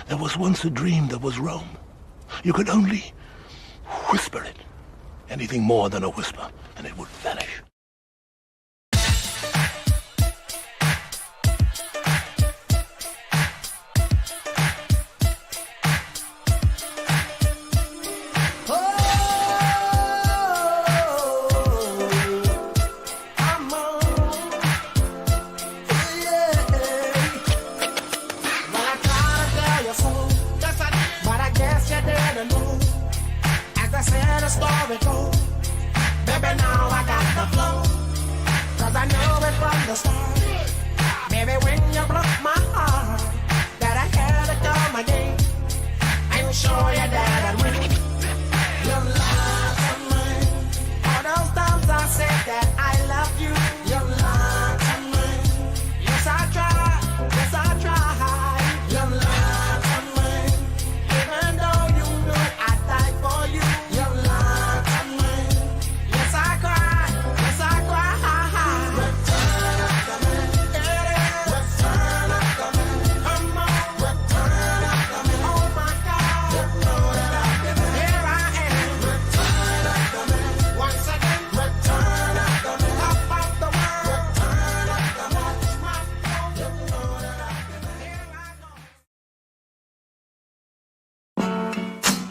There was once a dream that was Rome. You could only whisper it. Anything more than a whisper, and it would vanish.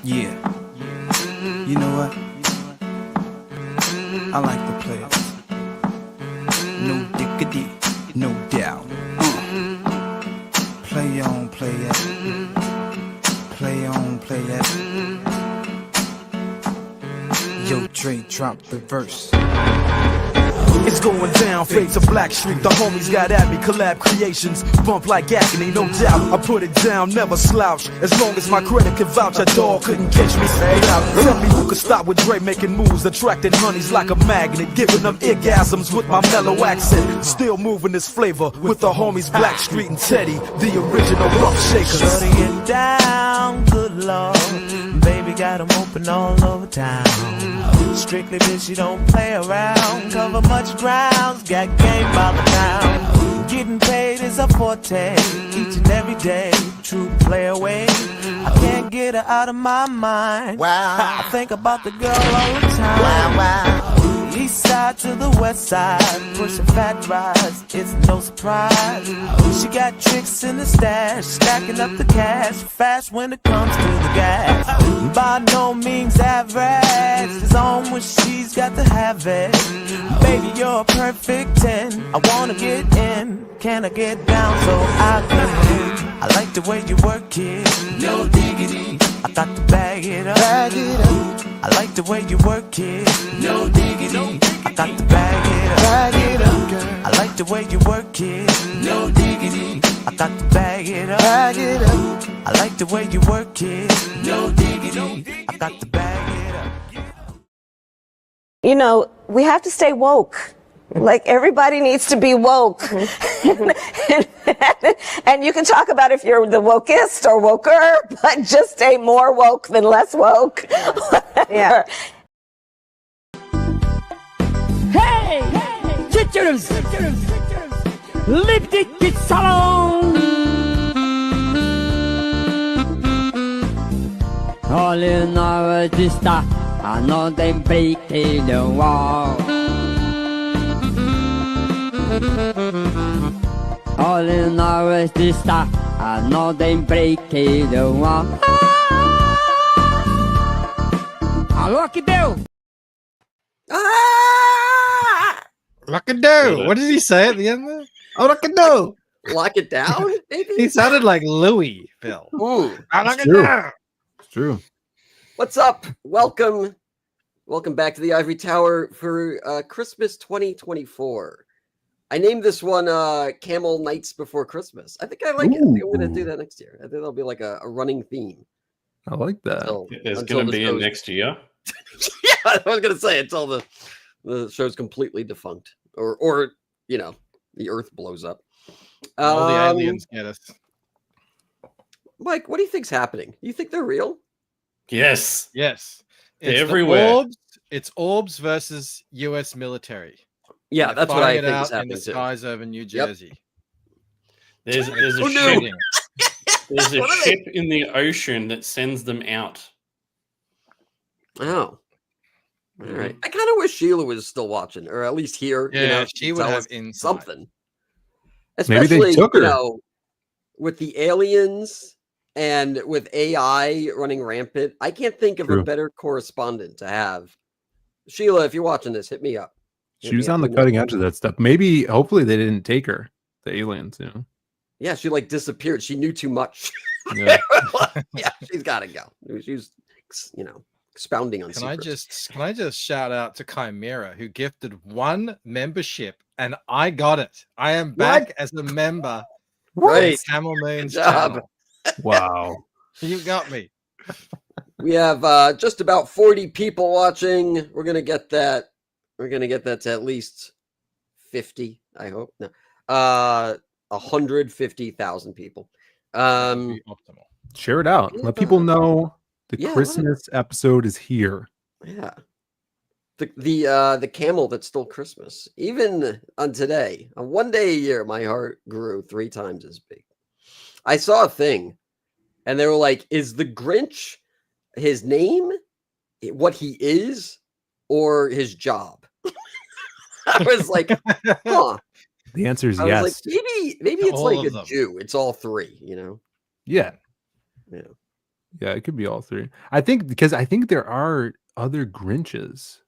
Yeah. You know what? I like the players. No diggity, no doubt. Play on, play it. Play on, play it. Yo, Dre, drop the verse. It's going down, fade to Black Street. The homies got at me, collab creations. Bump like agony, no doubt. I put it down, never slouch. As long as my credit can vouch, a dog couldn't catch me. Fade out. Tell me who could stop with Dre making moves, attracting honeys like a magnet, giving them orgasms with my mellow accent. Still moving this flavor with the homies Black Street and Teddy, the original rough shakers. Shutting it down, good lord. Baby got 'em open all over town. Strictly bitch, you don't play around. Cover much grounds, got game by the pound. Getting paid is a forte, each and every day. True play away. I can't get her out of my mind. Wow. I think about the girl all the time. Wow, wow. East side to the west side, pushing fat rides, it's no surprise. She got tricks in the stash, stacking up the cash, fast when it comes to the gas. By no means average, it's on when she's got to have it. Baby, you're a perfect 10, I wanna get in, can I get down so I can? I like the way you work it, no diggity, I got to bag it up. Bag it up. I like the way you work it, no diggity, I got to bag it up. Bag it up, girl. I like the way you work it, no diggity, I got to bag it up. Bag it up. I like the way you work it, no diggity, I got to bag it up. You know, we have to stay woke. Like, everybody needs to be woke. And you can talk about if you're the wokest or woker, but just stay more woke than less woke. Yeah. Hey! Teachers! Leave the kids alone! All in our sister, I know they break the wall. All in our sister, I know they break the wall. Alô, que deu? Lock it down. What did he say at the end there? Oh, lock it down. Lock it down, maybe? He sounded like Louis, Phil. Ooh. Lock it down. It's true. What's up? Welcome back to the Ivory Tower for Christmas 2024. I named this one Camel Nights Before Christmas. I think I like it. I think I'm going to do that next year. I think that'll be like a running theme. I like that. It's going to be in next year. Yeah, I was going to say until the show's completely defunct, or you know, the Earth blows up. All the aliens get us. Mike, what do you think's happening? You think they're real? Yes. Yes. They're everywhere. It's orbs versus U.S. military. Yeah, that's what I think is in happening the skies over New Jersey. There's a shooting. There's a ship in the ocean that sends them out. Oh. All right. I kind of wish Sheila was still watching, or at least here. Yeah, she would tell have us insight. something. Maybe Especially, they took her. With the aliens and with AI running rampant, I can't think of a better correspondent to have. Sheila, if you're watching this, hit me up. She was on the cutting edge of that stuff. Maybe, hopefully, they didn't take her. The aliens, you know. Yeah, she like disappeared. She knew too much. Yeah, yeah, she's got to go. She was, expounding on. Can I just shout out to Chimera, who gifted 1 membership, and I got it. I am back as a member. Right, Camel Moon's job. channel. Wow, You got me. We have just about 40 people watching. We're gonna get that. We're gonna get that to at least 50. I hope. No, 150,000 people. Optimal. share it out. Let people know the Christmas episode is here. Yeah. The camel that stole Christmas. Even on today, on one day a year, my heart grew 3 times as big. I saw a thing, and they were like, "Is the Grinch his name, what he is, or his job?" I was like, "Huh." The answer is I was yes. like, maybe it's All like of a them. Jew. It's all 3, you know. Yeah, Yeah. yeah, it could be all 3. I think because there are other Grinches.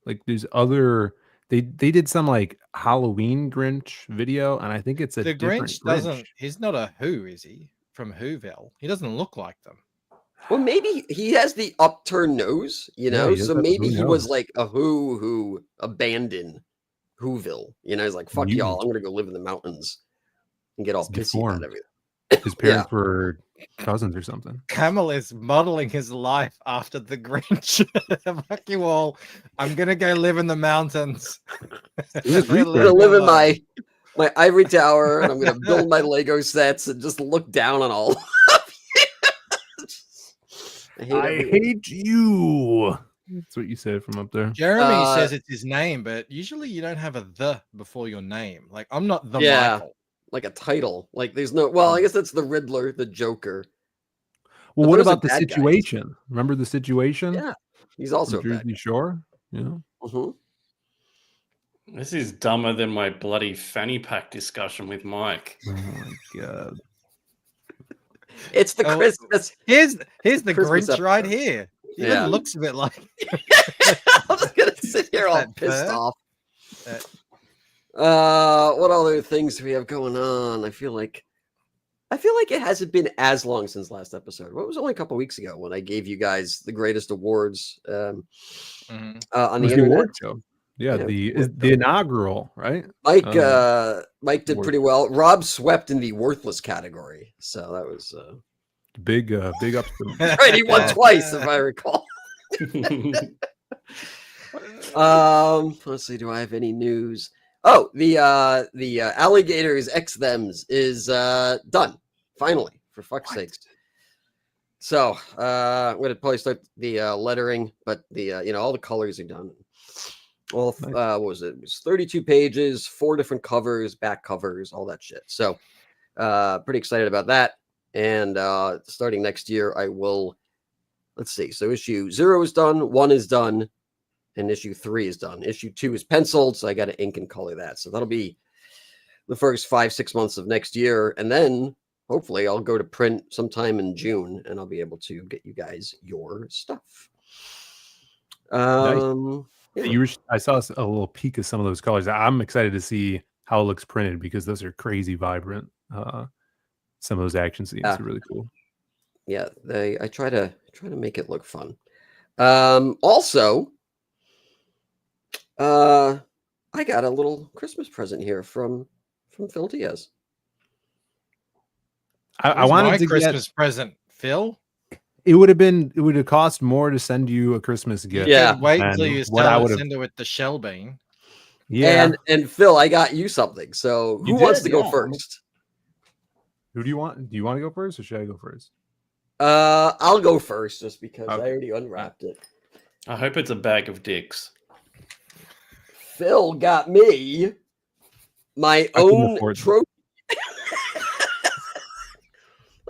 Like there's other. They did some like Halloween Grinch video, and I think it's a The different Grinch doesn't. He's not a Who, is he? From Whoville. He doesn't look like them. Well, maybe he has the upturned nose, you know. he does So have the maybe Who he was nose. like a who abandoned Whoville. You know, he's like, "Fuck y'all, I'm gonna go live in the mountains and get all It's pissy about deformed. everything." His parents were cousins or something. Camel is modeling his life after the Grinch. Fuck you all. I'm gonna go live in the mountains. It was I'm gonna research. live in my ivory tower, and I'm gonna build my Lego sets and just look down on all. I hate you. That's what you said from up there. Jeremy says it's his name, but usually you don't have a "the" before your name. Like I'm not the Michael. Like a title. Like there's no. Well, I guess that's the Riddler, the Joker. Well, But what those are about the bad guys. situation? Remember the situation? Yeah, he's also a From bad Jersey Shore. Yeah. This is dumber than my bloody fanny pack discussion with Mike. Oh my god. It's the Christmas. Here's the Christmas Grinch right episode. here. He Yeah. even looks a bit like. I'm just gonna sit here all That pissed bird. off. What other things do we have going on? I feel like it hasn't been as long since last episode. What was only a couple weeks ago when I gave you guys the greatest awards on It the was internet. award show. Yeah, the inaugural, right? Mike did pretty well. Rob swept in the worthless category, so that was big ups to him. right. He won twice, if I recall. Let's see. Do I have any news? Oh, the alligators X thems is done finally. For fuck's sakes. So I'm gonna probably start the lettering, but the all the colors are done. Well, what was it? It was 32 pages, 4 different covers, back covers, all that shit. So pretty excited about that. And starting next year, I will. Let's see. So issue 0 is done, 1 is done, and issue 3 is done. Issue 2 is penciled, so I got to ink and color that. So that'll be the first 5-6 months of next year, and then hopefully I'll go to print sometime in June, and I'll be able to get you guys your stuff. Nice. Yeah. I saw a little peek of some of those colors. I'm excited to see how it looks printed because those are crazy vibrant. Some of those action scenes are really cool. Yeah, I try to make it look fun. Also, I got a little Christmas present here from Phil Diaz. I wanted to Christmas present, Phil. It would have cost more to send you a Christmas gift. Yeah, wait until you send it with the shell bean. Yeah, and Phil, I got you something. So who wants to go first? Who do you want? Do you want to go first, or should I go first? I'll go first, just because I already unwrapped it. I hope it's a bag of dicks. Phil got me my own trophy.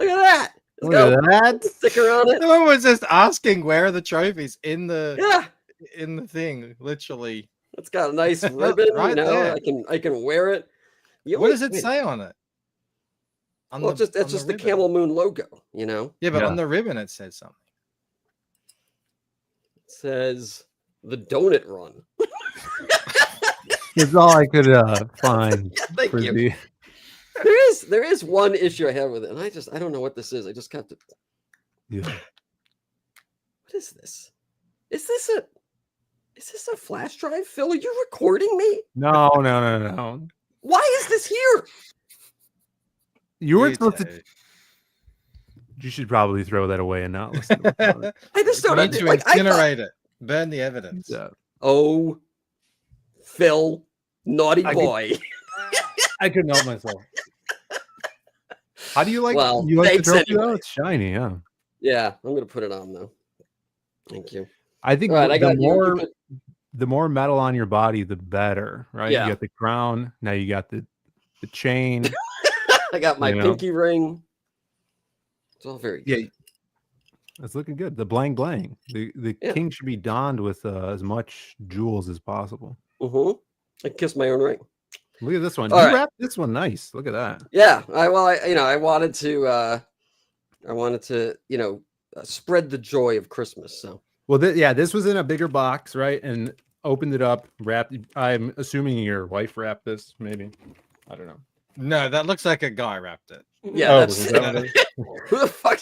Look at that. Look at that. Sticker on it. Someone was just asking where are the trophies in the Yeah. in the thing, literally. It's got a nice ribbon, Right there. there. I can wear it. What does it say on it? Well, it's just the Camel Moon logo, Yeah, but on the ribbon it says something. It says the Donut Run. It's all I could find. Yeah, thank for you. the- There is one issue I have with it, and I don't know what this is. I just got to. Yeah. What is this? Is this a flash drive? Phil, are you recording me? No. Why is this here? You weren't supposed to. You should probably throw that away and not listen. To it. I just don't Need to incinerate it. Burn the evidence. Yeah. Oh, Phil, naughty boy. I couldn't help myself. How do you like? Well, you like the thanks trophy though? anyway. It's shiny, yeah. Yeah, I'm gonna put it on though. Thank you. I think All right, I got the more metal on your body, the better, right? Yeah. You got the crown. Now you got the chain. I got my pinky ring. It's all very good. Yeah, it's looking good. The bling bling. The king should be donned with as much jewels as possible. I can kiss my own ring. Look at this one. All You right. wrapped this one nice. Look at that. Yeah, I wanted to spread the joy of Christmas. So Well, this was in a bigger box, right? And opened it up, wrapped. I'm assuming your wife wrapped this, maybe. I don't know. No, that looks like a guy wrapped it. yeah, is that what it is? who the fuck?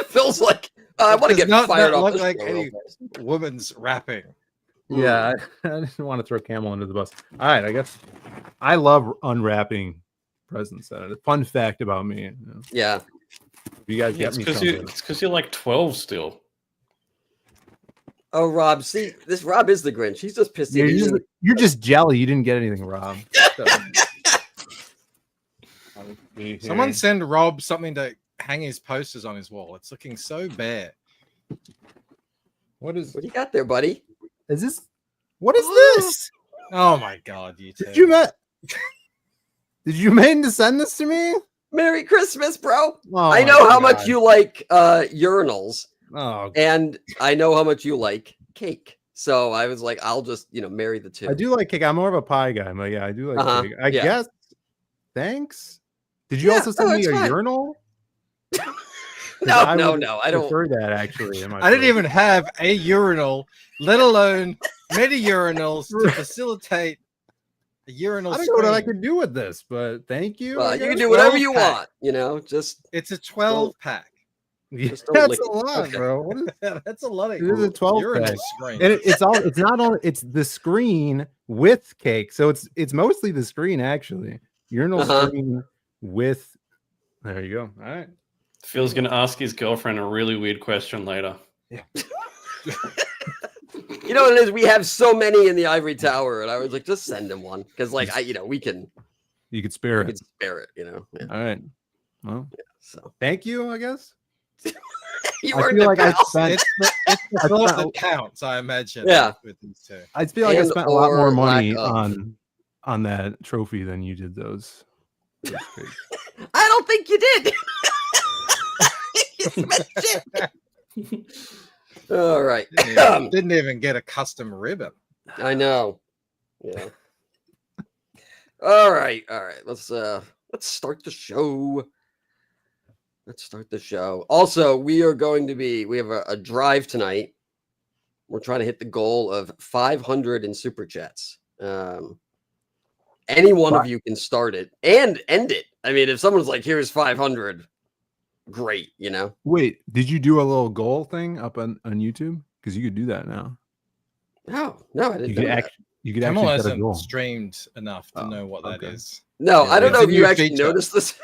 Phil's like, I want to get fired not off. look This like show any real fast. woman's wrapping. Yeah, I didn't want to throw Camel under the bus. All right, I guess I love unwrapping presents. A fun fact about me. Yeah, You guys get It's me because something. you're like 12 still. Oh, Rob, see, this Rob is the Grinch. He's just pissed. You're just jelly. You didn't get anything, Rob. Someone send Rob something to hang his posters on his wall. It's looking so bare. What do you got there, buddy? Is this? What is this? Oh my god, you two. Did you mean to send this to me? Merry Christmas, bro. Oh I know my how God. much you like urinals, Oh, and I know how much you like cake. So I was like, I'll just marry the two. I do like cake. I'm more of a pie guy, but yeah, I do like cake. I guess. Thanks. Did you also send me a urinal? No, I don't prefer that actually. I didn't even have a urinal, let alone many urinals to facilitate a urinal. I don't know what I could do with this, but thank you. Well, I you can guess. do whatever you 12-pack. want. Just It's a 12-pack. Yeah, Just don't that's lick a it. lot, Okay. bro. What is That's a lot of It is a 12 urinal pack. screen. And it's not only it's the screen with cake, so it's mostly the screen actually. Urinal screen with. There you go. All right. Phil's going to ask his girlfriend a really weird question later. Yeah. You know what it is? We have so many in the Ivory Tower, and I was like, just send him one because, like, we can. You could spare We it. can spare it. Yeah. All right. Well, So thank you. I guess. you I earned feel it, like I pal. spent. It's the I thought spent- that counts, I imagine. Yeah. With these two. I feel like I And spent a lot more or money lack of. on that trophy than you did those cakes. I don't think you did. You spent shit. All right. Didn't even get a custom ribbon. I know. Yeah. All right. Let's start the show. Also, we have a drive tonight. We're trying to hit the goal of 500 in super chats. Any one of you can start it and end it. I mean, if someone's like, here's 500, great, Wait, did you do a little goal thing up on YouTube? Because you could do that now. No, I didn't You know could that. you could Camel actually set a goal. hasn't streamed enough to know what that okay. is. No, Yeah, I don't it's know a if you new actually feature. noticed this.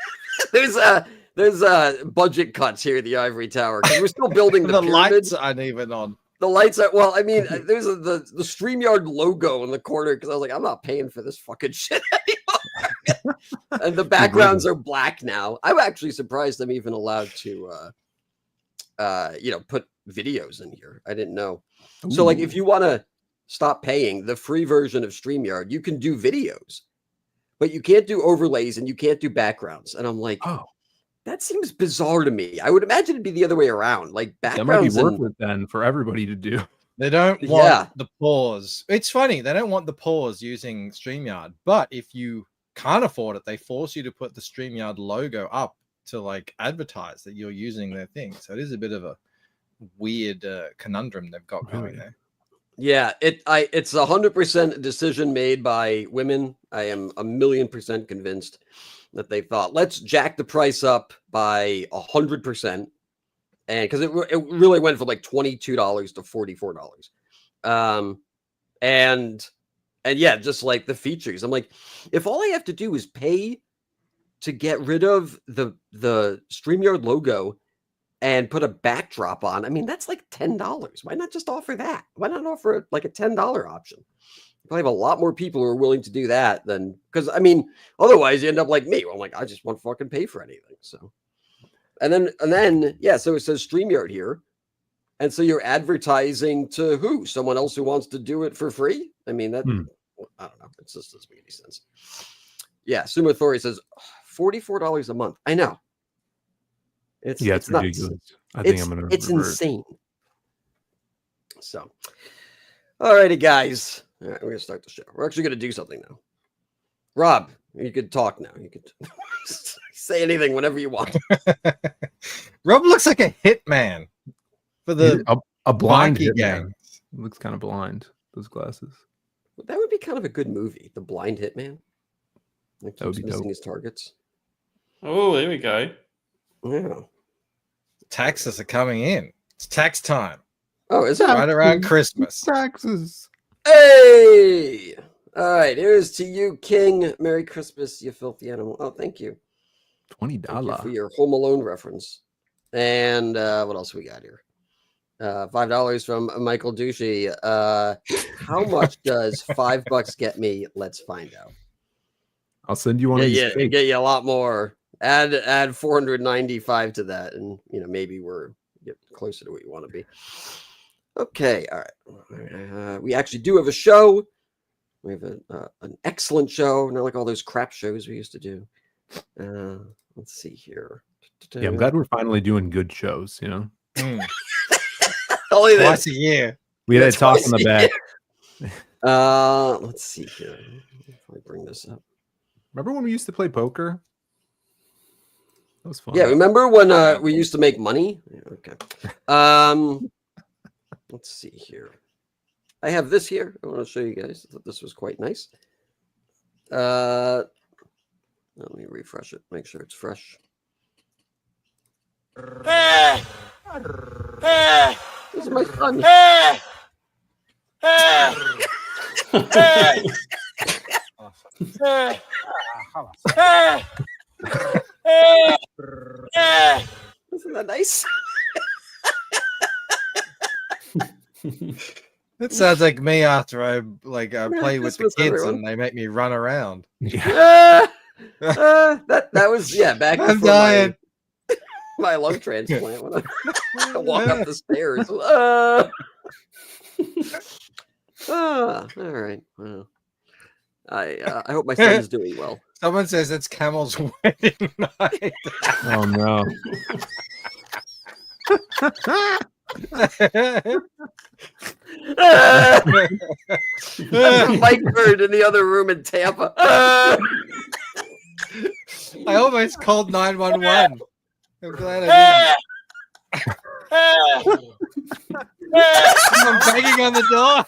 there's budget cuts here at the Ivory Tower because we're still building the The pyramid. lights aren't even on. The lights are there's the StreamYard logo in the corner because I was like, I'm not paying for this fucking shit anymore. And the backgrounds are black now. I'm actually surprised I'm even allowed to put videos in here. I didn't know. So like if you want to stop paying the free version of StreamYard, you can do videos, but you can't do overlays and you can't do backgrounds. And I'm like, Oh, That seems bizarre to me. I would imagine it'd be the other way around. Like That might be backgrounds worth and it then for everybody to do. They don't want Yeah. the pause. It's funny. They don't want the pause using StreamYard. But if you can't afford it, they force you to put the StreamYard logo up to like advertise that you're using their thing. So it is a bit of a weird conundrum they've got going there. yeah, it's 100% a decision made by women. I am 1,000,000% convinced that they thought, let's jack the price up by 100%. And because it really went from like $22 to $44. And yeah, just like the features. I'm like, if all I have to do is pay to get rid of the StreamYard logo and put a backdrop on, I mean, that's like $10. Why not just offer that? Why not offer like a $10 option? You probably have a lot more people who are willing to do that than, because I mean, otherwise you end up like me. I'm like, I just won't fucking pay for anything. So, and then, yeah, so it says StreamYard here. And so you're advertising to who? Someone else who wants to do it for free? I mean, that, I don't know. It just doesn't make any sense. Yeah, Sumo Thori says $44 a month. I know. It's ridiculous. I think I'm gonna. It's insane. So, all righty, guys. All right, we're gonna start the show. We're actually gonna do something now. Rob, you could talk now. You could say anything whenever you want. Rob looks like a hitman for the a blind Hockey hitman. Looks kind of blind. Those glasses. That would be kind of a good movie. The Blind Hitman. Like That would keeps be missing dope. his targets. Oh, there we go. Yeah. Taxes are coming in. It's tax time. Oh, is it? Right around Christmas. Taxes. Hey! All right, here's to you, King. Merry Christmas, you filthy animal. Oh, thank you. $20 Thank you for your Home Alone reference. And what else we got here? $5 from Michael Ducey. How much does $5 get me? Let's find out. I'll send you one of these. Yeah, get you a lot more. Add 495 to that, and maybe we're get closer to what you want to be. Okay, all right. We actually do have a show. We have an excellent show, not like all those crap shows we used to do. Let's see here. Yeah, I'm glad we're finally doing good shows. Only Twice a year. We had a talk in the back. Let's see here. If I bring this up. Remember when we used to play poker? That was fun. Yeah, remember when we used to make money? Yeah, okay. Let's see here. I have this here. I want to show you guys. I thought this was quite nice. Let me refresh it. Make sure it's fresh. This is my son. Isn't that nice? It sounds like me after I play with the Christmas, kids everyone. and they make me run around. That was back I'm before dying. my lung transplant when I walk up the stairs. All right. Well, I hope my son's doing well. Someone says it's Camel's wedding night. Oh no. Mike Bird in the other room in Tampa. I almost called 911. I'm glad I didn't. I'm banging on the door.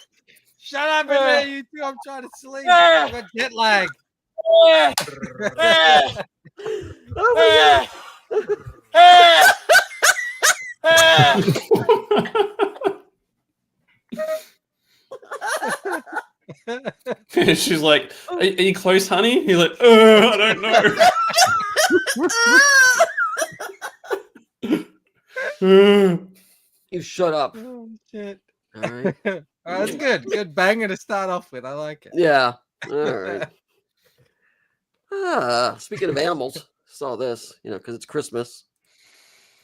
Shut up in there, you two. I'm trying to sleep. I've got jet lag. Oh my She's like, are you close, honey? He's like, I don't know. You shut up. Oh, shit. All right. That's good. Good banger to start off with. I like it. Yeah. All right. Speaking of animals, saw this, because it's Christmas.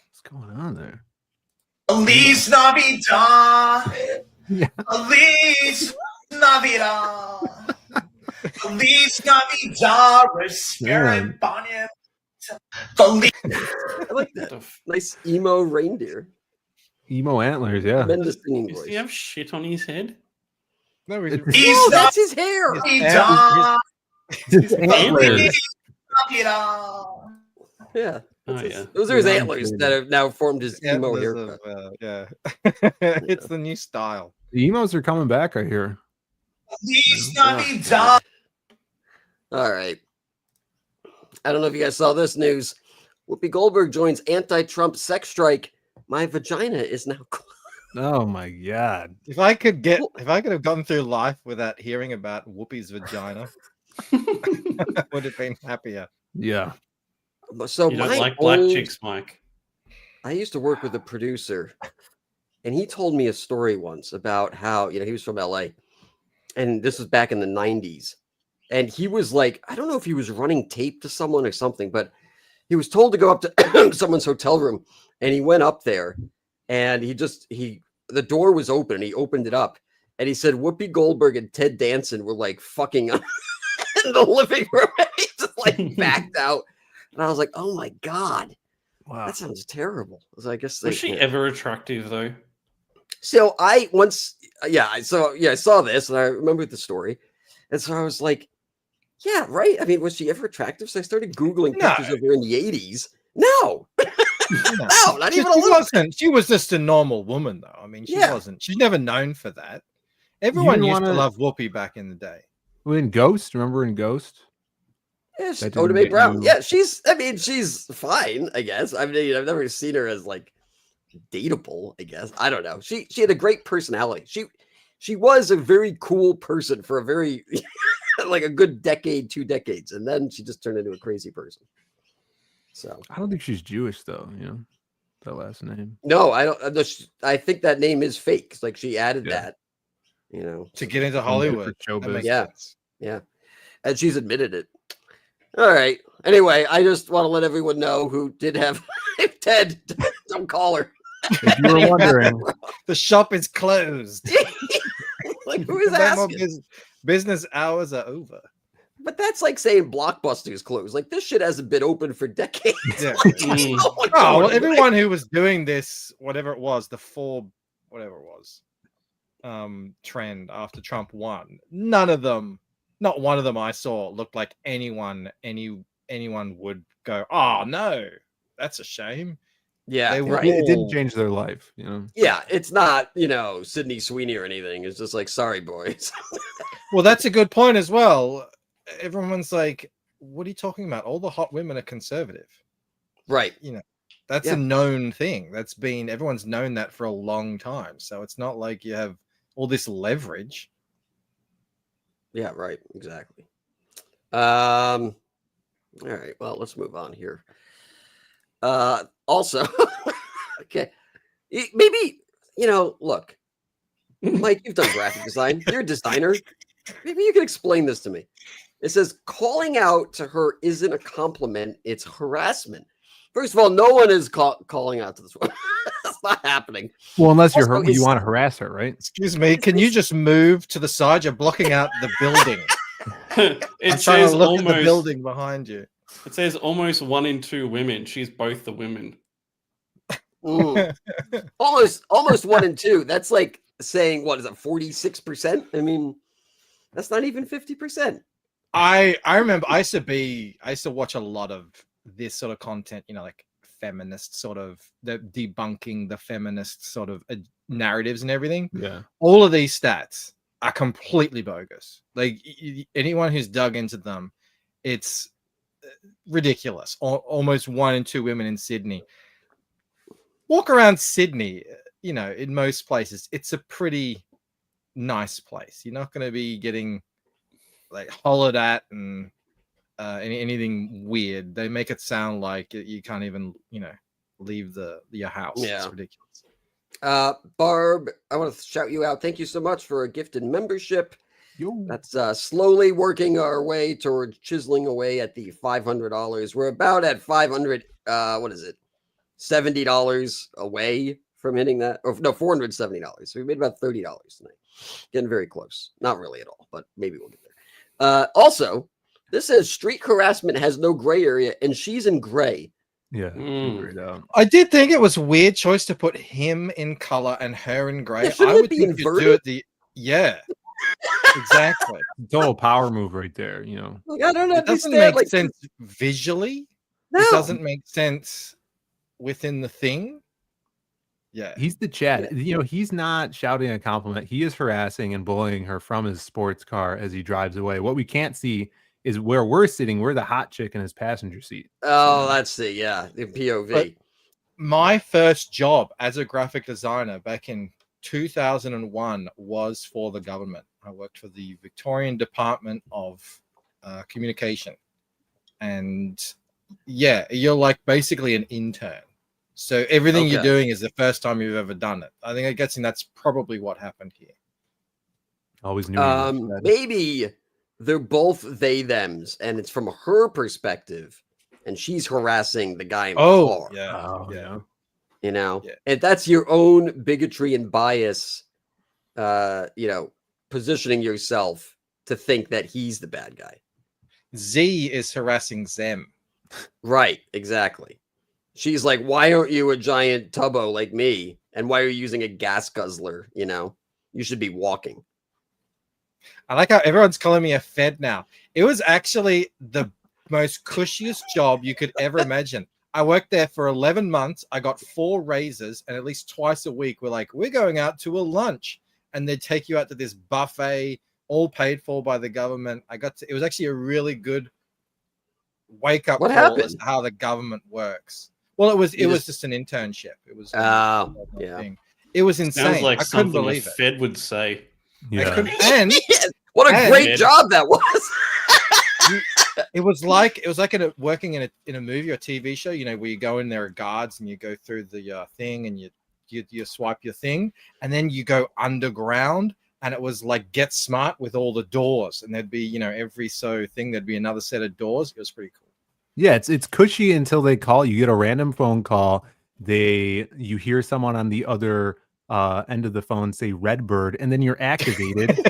What's going on there? Feliz Navidad. Feliz Navidad. Feliz Navidad. Respirant Bonnie. The I like that. Nice emo reindeer. Emo antlers, yeah. Tremendous singing Does voice. he have shit on his head? No, Oh, that's his hair. His antlers. Yeah. Oh, yeah. Those are his antlers that have now formed his emo Antlers haircut. yeah. It's the new style. The emos are coming back, I hear. All right. I don't know if you guys saw this news. Whoopi Goldberg joins anti-Trump sex strike. My vagina is now closed. Oh my god! If I could have gone through life without hearing about Whoopi's vagina, I would have been happier. Yeah. So You don't like black chicks, Mike. I used to work with a producer, and he told me a story once about how, he was from LA, and this was back in the 90s. And he was like, I don't know if he was running tape to someone or something, but he was told to go up to someone's hotel room, and he went up there, and the door was open, and he opened it up, and he said Whoopi Goldberg and Ted Danson were like fucking up in the living room. And he just like backed out, and I was like, oh my god, wow, that sounds terrible. So I guess Was she ever attractive though? So I saw this, and I remembered the story, and so I was like, yeah, right. I mean, was she ever attractive? So I started Googling pictures of her in the 80s. No. No, not even a little. She was just a normal woman, though. I mean, she wasn't. She's never known for that. Everyone used to love Whoopi back in the day. In Ghost, remember in Ghost? Yeah, Oda Mae Brown. Yeah, she's fine, I guess. I mean, I've never seen her as like dateable, I guess. I don't know. She had a great personality. She was a very cool person for a very like a good decade, 2 decades, and then she just turned into a crazy person. So I don't think she's Jewish, though. That last name. No, I don't. I think that name is fake. Like she added that, to get into Hollywood. Yeah, and she's admitted it. All right. Anyway, I just want to let everyone know who did have Ted. Don't call her. If you were wondering, the shop is closed. Like who is asking? Business hours are over. But that's like saying Blockbuster's closed. Like this shit hasn't been open for decades. Yeah. Like, well, everyone who was doing this, whatever it was, trend after Trump won, none of them, not one of them I saw looked like anyone would go, oh no, that's a shame. Yeah, it didn't change their life, Yeah, it's not, Sydney Sweeney or anything. It's just like, sorry, boys. Well, that's a good point as well. Everyone's like, what are you talking about? All the hot women are conservative. Right. That's a known thing. Everyone's known that for a long time. So it's not like you have all this leverage. Yeah, right. Exactly. All right. Well, let's move on here. Also, okay, maybe, look, Mike, you've done graphic design. You're a designer. Maybe you can explain this to me. It says calling out to her isn't a compliment. It's harassment. First of all, no one is calling out to this woman. That's not happening. Well, unless you want to harass her, right? Excuse me. Can you just move to the side? You're blocking out the building. It says look at the building behind you. It says almost 1 in 2 women. She's both the women. Almost 1 in 2. That's like saying, what is it, 46%? I mean, that's not even 50%. I remember I used to watch a lot of this sort of content, like feminist sort of debunking the feminist sort of narratives and everything. Yeah. All of these stats are completely bogus. Like anyone who's dug into them, it's ridiculous. Almost 1 in 2 women in Sydney. Walk around Sydney, in most places, it's a pretty nice place. You're not going to be getting like hollered at and anything weird. They make it sound like you can't even, leave your house. Yeah. It's ridiculous. Barb, I want to shout you out. Thank you so much for a gifted membership. Yo. That's slowly working our way towards chiseling away at the $500. We're about at $500. What is it? $70 away from hitting that. Or no, $470. So we made about $30 tonight. Getting very close. Not really at all, but maybe we'll get there. Also, This says street harassment has no gray area, and she's in gray. Yeah. I did think it was a weird choice to put him in color and her in gray. Yeah, shouldn't I it would be think you'd do it yeah, exactly. Total power move right there, you know. Like, I don't It doesn't understand. make sense visually. No. It doesn't make sense within the thing. Yeah. He's the chat. You know, he's not shouting a compliment. He is harassing and bullying her from his sports car as he drives away. What we can't see is where we're sitting. We're the hot chick in his passenger seat. Oh, let's see. Yeah, the POV. But my first job as a graphic designer back in 2001 was for the government. I worked for the Victorian Department of Communication. And yeah, you're like basically an intern. So everything you're doing is the first time you've ever done it. I think I'm guessing that's probably what happened here. Always knew. Maybe they're both they thems, and it's from her perspective, and she's harassing the guy in the car. Yeah. You know, and that's your own bigotry and bias. You know, positioning yourself to think that he's the bad guy. Z is harassing them. Right, exactly. She's like, why aren't you a giant tubbo like me? And why are you using a gas guzzler? You know, you should be walking. I like how everyone's calling me a Fed now. It was actually the most cushiest job you could ever imagine. I worked there for 11 months. I got 4 raises, and at least twice a week, we're like, we're going out to a lunch. And they'd take you out to this buffet, all paid for by the government. It was actually a really good wake up call as to how the government works. Well, it was just an internship. It was thing. It was insane. Sounds like I couldn't something believe a it. Fed would say. Yeah. What a great job that was. It was like working in a movie or TV show, you know, where you go in, there are guards, and you go through the thing, and you swipe your thing, and then you go underground, and it was like Get Smart with all the doors, and there'd be, you know, every so thing there'd be another set of doors. It was pretty cool. Yeah, it's cushy until they call. You get a random phone call. You hear someone on the other end of the phone say Redbird, and then you're activated.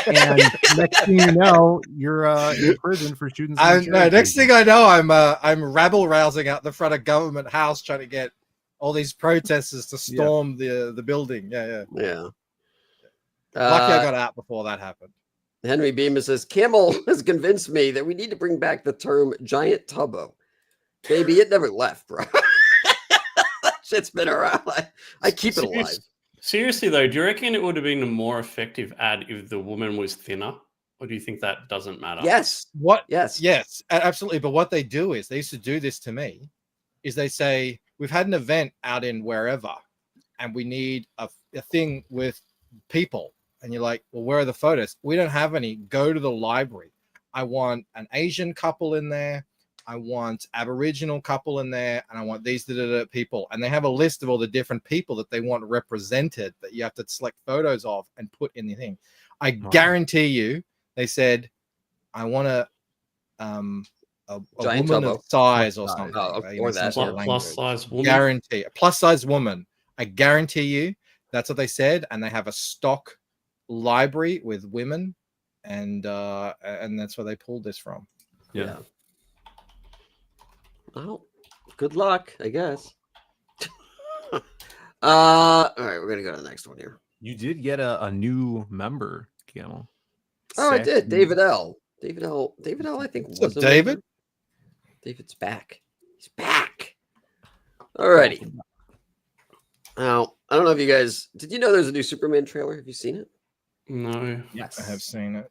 And next thing you know, you're in prison for shooting. Next thing I know, I'm rabble rousing out the front of Government House trying to get all these protesters to storm the building. Yeah. Lucky I got out before that happened. Henry Beeman says, Camel has convinced me that we need to bring back the term giant tubbo. Baby, it never left, bro. That shit's been around. I keep it alive. Seriously, though, do you reckon it would have been a more effective ad if the woman was thinner? Or do you think that doesn't matter? Yes. Yes, absolutely. But what they do is, they used to do this to me, is they say, we've had an event out in wherever, and we need a thing with people. And you're like, well, where are the photos? We don't have any. Go to the library. I want an Asian couple in there. I want Aboriginal couple in there. And I want these people. And they have a list of all the different people that they want represented that you have to select photos of and put in the thing. I guarantee you, they said, I want a woman of size or something. Or that. Plus size woman. Guarantee. A plus size woman. I guarantee you, that's what they said. And they have a stock library with women, and that's where they pulled this from. Yeah. Well, good luck, I guess. All right, we're gonna go to the next one here. You did get a new member, Camel. Oh, I did. David L. I think was a David. member. David's back. He's back. Alrighty. Now, I don't know if you guys did. You know there's a new Superman trailer? Have you seen it? No. Yes, I have seen it.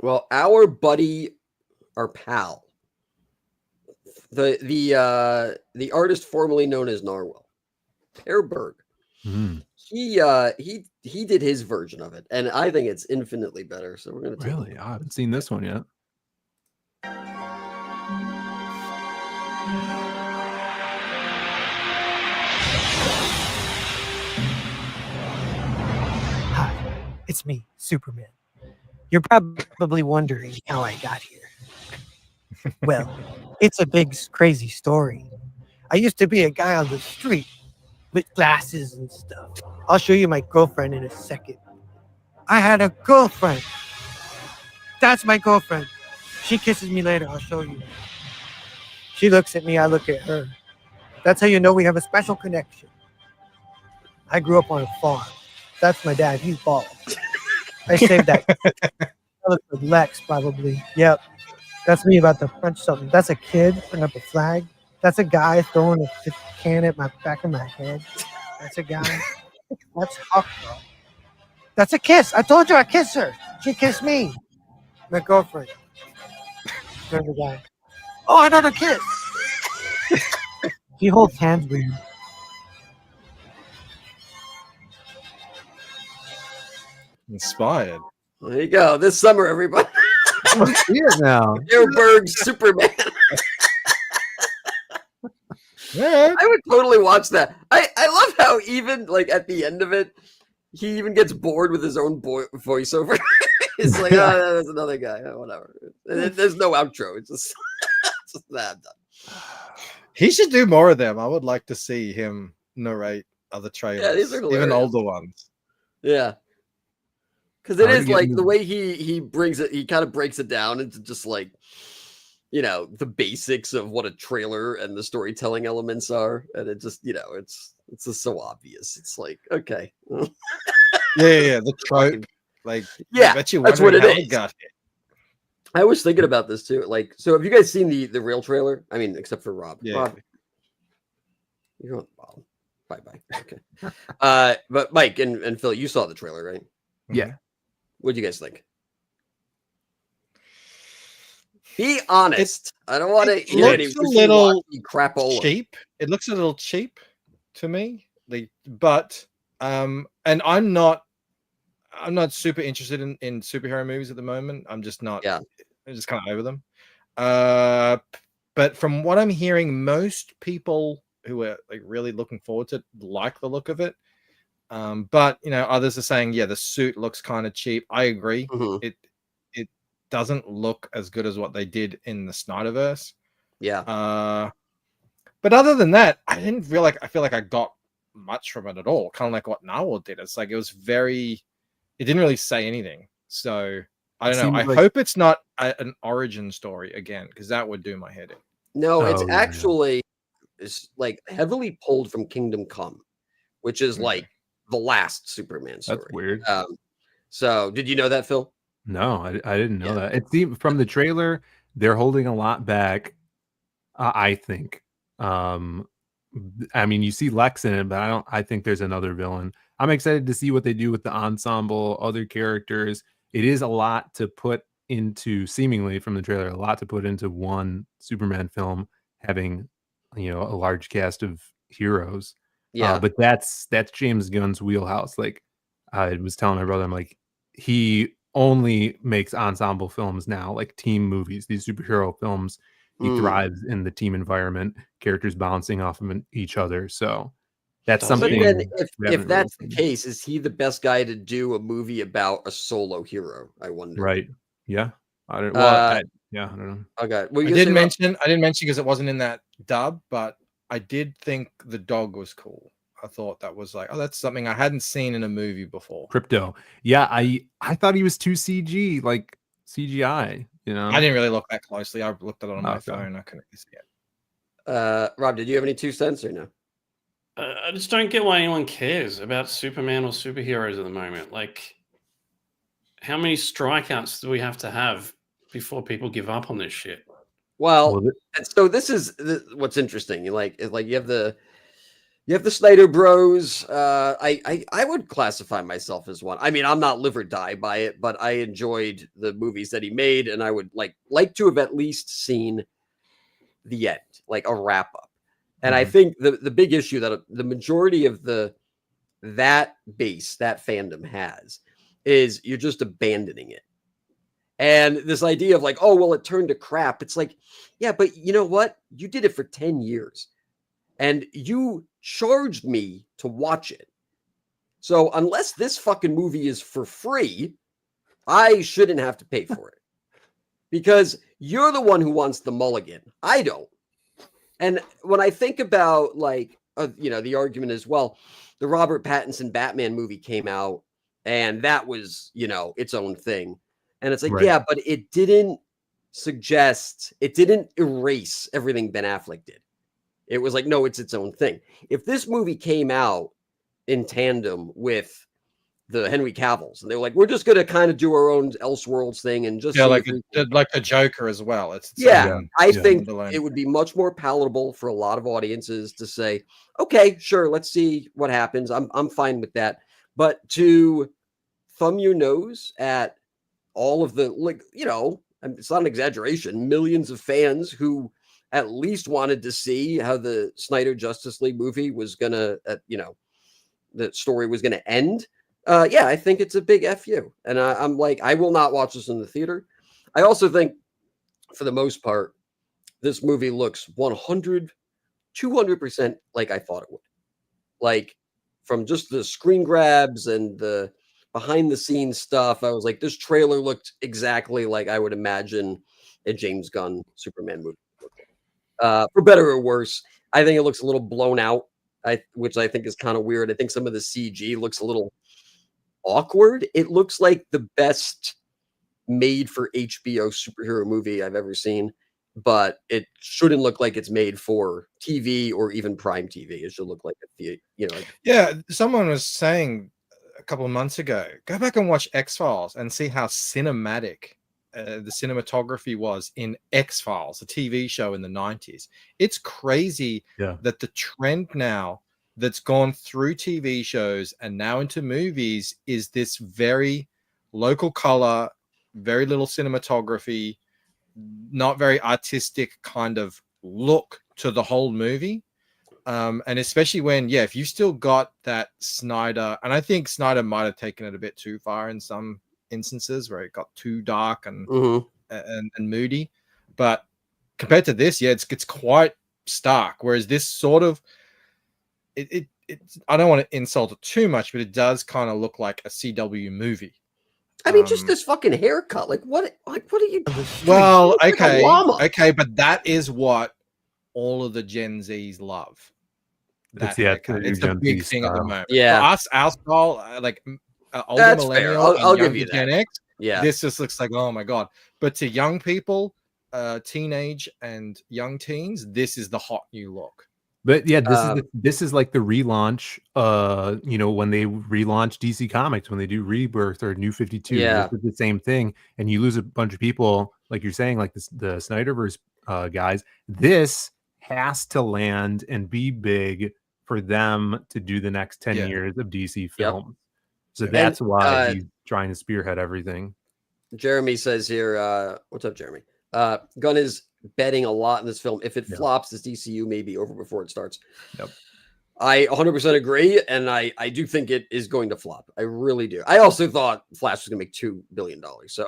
Well, our buddy, our pal, the artist formerly known as Narwhal, Berg, he did his version of it, and I think it's infinitely better. So we're gonna really. I haven't seen this one yet. It's me, Superman. You're probably wondering how I got here. Well, it's a big, crazy story. I used to be a guy on the street with glasses and stuff. I'll show you my girlfriend in a second. I had a girlfriend. That's my girlfriend. She kisses me later. I'll show you. She looks at me. I look at her. That's how you know we have a special connection. I grew up on a farm. That's my dad. He's bald. I saved that. I look with Lex, probably. Yep. That's me about to punch something. That's a kid putting up a flag. That's a guy throwing a can at my back of my head. That's a guy. That's Hawk Girl. That's a kiss. I told you I kissed her. She kissed me. My girlfriend. There's a guy. Oh, another kiss. He holds hands with you. Inspired. There you go. This summer, everybody. I see it now. Airberg's Superman. Yeah. I would totally watch that. I love how even like at the end of it, he even gets bored with his own voiceover. He's like, oh, there's another guy. Oh, whatever. There's no outro. It's just, it's just that. He should do more of them. I would like to see him narrate other trailers, Yeah, these are even hilarious. older ones. Yeah. Because it is like the way he brings it, he kind of breaks it down into just like, you know, the basics of what a trailer and the storytelling elements are. And it just, you know, it's just so obvious. It's like, okay. Yeah, the trope. Like, Yeah, I bet you that's what it how it is. got hit. I was thinking about this too. Like, so have you guys seen the real trailer? I mean, except for Rob. Yeah. Rob, you're on the bottom. Bye. Okay. But Mike and Phil, you saw the trailer, right? Yeah. What do you guys think? Be honest. I don't want to It looks a little crapola. cheap. It looks a little cheap to me. But and I'm not super interested in superhero movies at the moment. I'm just not. Yeah. I'm just kind of over them. But from what I'm hearing, most people who are like really looking forward to it like the look of it. But you know, others are saying, yeah, the suit looks kind of cheap. I agree. Mm-hmm. It doesn't look as good as what they did in the Snyderverse. Yeah. But other than that, I feel like I got much from it at all. Kind of like what Narwhal did. It's like it didn't really say anything. So I don't know. I hope it's not an origin story again, because that would do my head in. No, it's actually it's like heavily pulled from Kingdom Come, which is like the last Superman story. That's weird. So did you know that, Phil? No, I didn't know that. It seemed from the trailer they're holding a lot back. I think. I mean, you see Lex in it, but I think there's another villain. I'm excited to see what they do with the ensemble, other characters. It is a lot to put into, seemingly from the trailer, a lot to put into one Superman film, having, you know, a large cast of heroes. Yeah. But that's James Gunn's wheelhouse. Like I was telling my brother, I'm like, he only makes ensemble films now, like team movies, these superhero films. He thrives in the team environment, characters bouncing off of each other. So that's something. But then if that's the case, is he the best guy to do a movie about a solo hero? I wonder. Right. Yeah. I don't know. Okay. I didn't mention because it wasn't in that dub, but I did think the dog was cool. I thought that was like, oh, that's something I hadn't seen in a movie before. Crypto. Yeah, I thought he was too CG, like CGI. You know, I didn't really look that closely. I looked at it on my phone. I couldn't see it. Rob, did you have any 2 cents or no? I just don't get why anyone cares about Superman or superheroes at the moment. Like, how many strikeouts do we have to have before people give up on this shit? Well, so this is what's interesting. You have the Snyder Bros. I would classify myself as one. I mean, I'm not live or die by it, but I enjoyed the movies that he made, and I would like to have at least seen the end, like a wrap up. And I think the big issue that the majority of that fandom has is you're just abandoning it. And this idea of like, oh, well, it turned to crap. It's like, yeah, but you know what? You did it for 10 years and you charged me to watch it. So unless this fucking movie is for free, I shouldn't have to pay for it because you're the one who wants the mulligan. I don't. And when I think about like, the argument is, well, the Robert Pattinson Batman movie came out and that was, its own thing. And it's like, Right. yeah, but it didn't suggest it didn't erase everything Ben Affleck did. It was like, no, it's its own thing. If this movie came out in tandem with the Henry Cavills, and they were like, we're just going to kind of do our own Elseworlds thing and just like the Joker as well. It's I think it would be much more palatable for a lot of audiences to say, okay, sure, let's see what happens. I'm fine with that. But to thumb your nose at all of the, like, you know, it's not an exaggeration, millions of fans who at least wanted to see how the Snyder Justice League movie was gonna, you know, the story was gonna end. Yeah, I think it's a big FU. And I'm like, I will not watch this in the theater. I also think, for the most part, this movie looks 200% like I thought it would. Like, from just the screen grabs and the behind the scenes stuff, I was like, this trailer looked exactly like I would imagine a James Gunn Superman movie. For better or worse, I think it looks a little blown out, which I think is kind of weird. I think some of the CG looks a little awkward. It looks like the best made for HBO superhero movie I've ever seen, but it shouldn't look like it's made for TV or even Prime TV. It should look like someone was saying a couple of months ago, go back and watch X-Files and see how cinematic the cinematography was in X-Files, a TV show in the 90s. It's crazy that the trend now that's gone through TV shows and now into movies is this very local color, very little cinematography, not very artistic kind of look to the whole movie. And especially when, if you still got that Snyder, and I think Snyder might have taken it a bit too far in some instances where it got too dark and moody, but compared to this, it's quite stark. Whereas this sort of, it I don't want to insult it too much, but it does kind of look like a CW movie. I mean, just this fucking haircut. Like, what are you? Well, like okay, but that is what all of the Gen Zs love. It's a big thing at the moment. Yeah, for us, our style, like older that's millennial, fair. I'll give you that. Gen X. Yeah, this just looks like, oh my god. But to young people, teenage and young teens, this is the hot new look. But this is like the relaunch. You know, when they relaunch DC Comics, when they do Rebirth or New 52, it's the same thing, and you lose a bunch of people, like you're saying, like the Snyderverse guys. This has to land and be big for them to do the next 10 years of DC film. So that's why he's trying to spearhead everything. Jeremy says here, what's up, Jeremy? Gunn is betting a lot in this film. If it flops, this DCU may be over before it starts. I 100% agree, and I do think it is going to flop. I really do. I also thought Flash was going to make $2 billion, so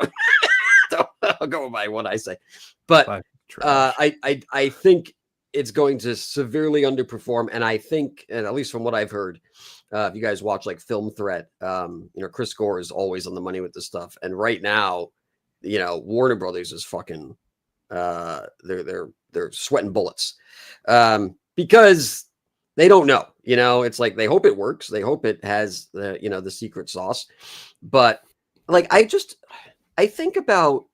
I'll go by what I say. But I think it's going to severely underperform, and I think, and at least from what I've heard, if you guys watch like Film Threat, you know, Chris Gore is always on the money with this stuff, and right now, you know, Warner Brothers is fucking they're sweating bullets because they don't know. You know, it's like they hope it works, they hope it has the, you know, the secret sauce, but like I think about,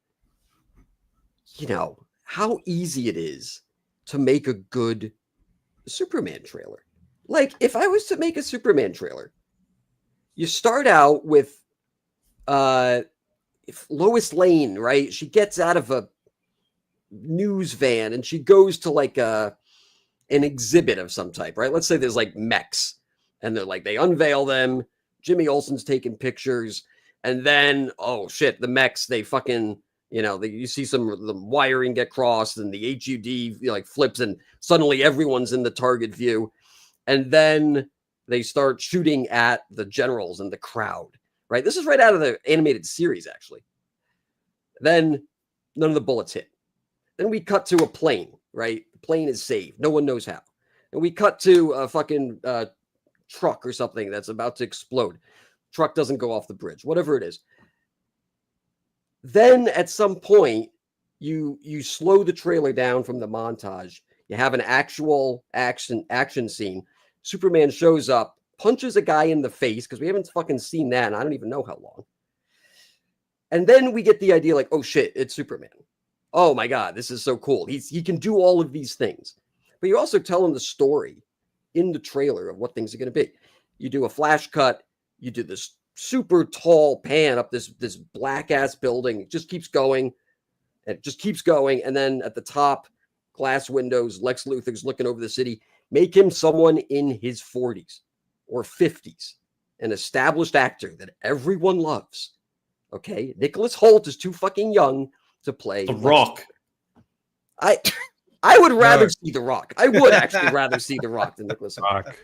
you know, how easy it is to make a good Superman trailer. Like, if I was to make a Superman trailer, you start out with Lois Lane, right? She gets out of a news van and she goes to like an exhibit of some type, right? Let's say there's like mechs, and they're like, they unveil them. Jimmy Olsen's taking pictures, and then, oh shit, the mechs, they fucking, you know, you see some of the wiring get crossed, and the HUD like flips, and suddenly everyone's in the target view. And then they start shooting at the generals and the crowd, right? This is right out of the animated series, actually. Then none of the bullets hit. Then we cut to a plane, right? The plane is saved. No one knows how. And we cut to a fucking truck or something that's about to explode. Truck doesn't go off the bridge, whatever it is. Then at some point, you slow the trailer down from the montage. You have an actual action scene. Superman shows up, punches a guy in the face, because we haven't fucking seen that, and I don't even know how long. And then we get the idea like, oh shit, it's Superman. oh my God, this is so cool. He can do all of these things. But you also tell him the story in the trailer of what things are going to be. You do a flash cut. You do this super tall pan up this black ass building. It just keeps going. It just keeps going. And then at the top, glass windows, Lex Luthor's looking over the city. Make him someone in his 40s or 50s, an established actor that everyone loves. Okay. Nicholas Hoult is too fucking young to play The Rock. I would rather see The Rock. I would actually rather see The Rock than Nicholas Hoult.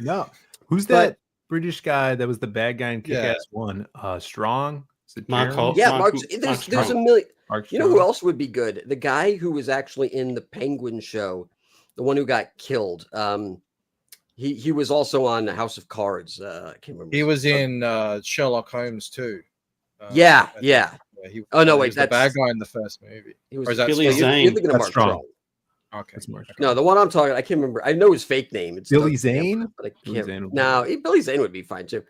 No. Who's that British guy that was the bad guy in Kick-Ass 1? Strong? Is it Mark Jeremy? Holt. Yeah, Mark there's a million. Mark You know who Strong. else would be good? The guy who was actually in the Penguin show, the one who got killed. He was also on House of Cards. I can't remember. He was in Sherlock Holmes too. Yeah. Oh no, wait, he was the bad guy in the first movie. He was Or is that Billy Strong? Zane. You're thinking of That's Mark Strong. Strong. Okay. That's Mark No, the one I'm talking, I can't remember. I know his fake name. It's Billy Doug Zane? Stamper, but I Billy can't. Zane would be No, Billy Zane would be fine too.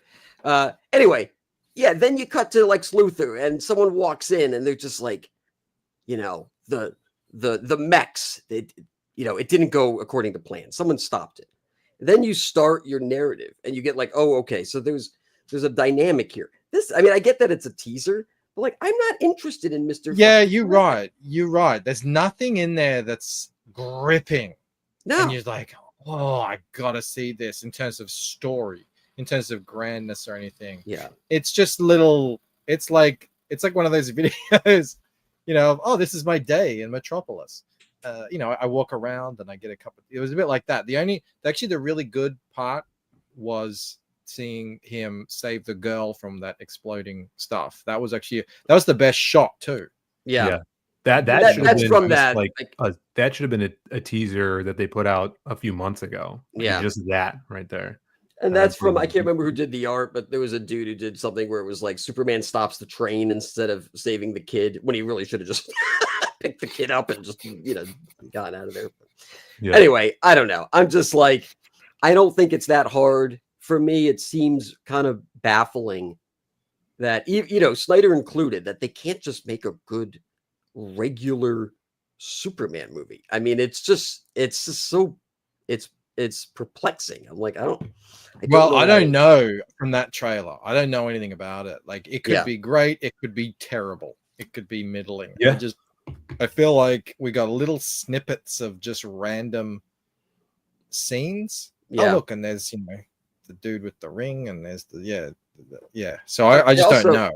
Anyway, yeah. Then you cut to Lex Luthor, and someone walks in, and they're just like, the mechs. It didn't go according to plan. Someone stopped it. Then you start your narrative, and you get like, oh, okay, so there's a dynamic here. I get that it's a teaser, but like, I'm not interested in Mr. Yeah, fucking you're President. right. You're right. There's nothing in there that's gripping. No. And you're like, oh, I gotta see this in terms of story, in terms of grandness or anything. Yeah. It's just little, it's like one of those videos, oh, this is my day in Metropolis. I walk around and I get a cup of, it was a bit like that. The really good part was seeing him save the girl from that exploding stuff. That was the best shot too. Yeah. That should have that's been from just that. that should have been a teaser that they put out a few months ago. Yeah. Just that right there. And that's from, I can't remember who did the art, but there was a dude who did something where it was like Superman stops the train instead of saving the kid, when he really should have just picked the kid up and just, gotten out of there. Yeah. Anyway, I don't know. I'm just like, I don't think it's that hard. For me, it seems kind of baffling that, Snyder included, that they can't just make a good regular Superman movie. I mean, it's just so, it's perplexing. I'm like, I don't know from that trailer. I don't know anything about it. Like, it could be great. It could be terrible. It could be middling. Yeah. I feel like we got little snippets of just random scenes. Yeah. Oh, look, and there's, the dude with the ring, and there's yeah. So I just don't know.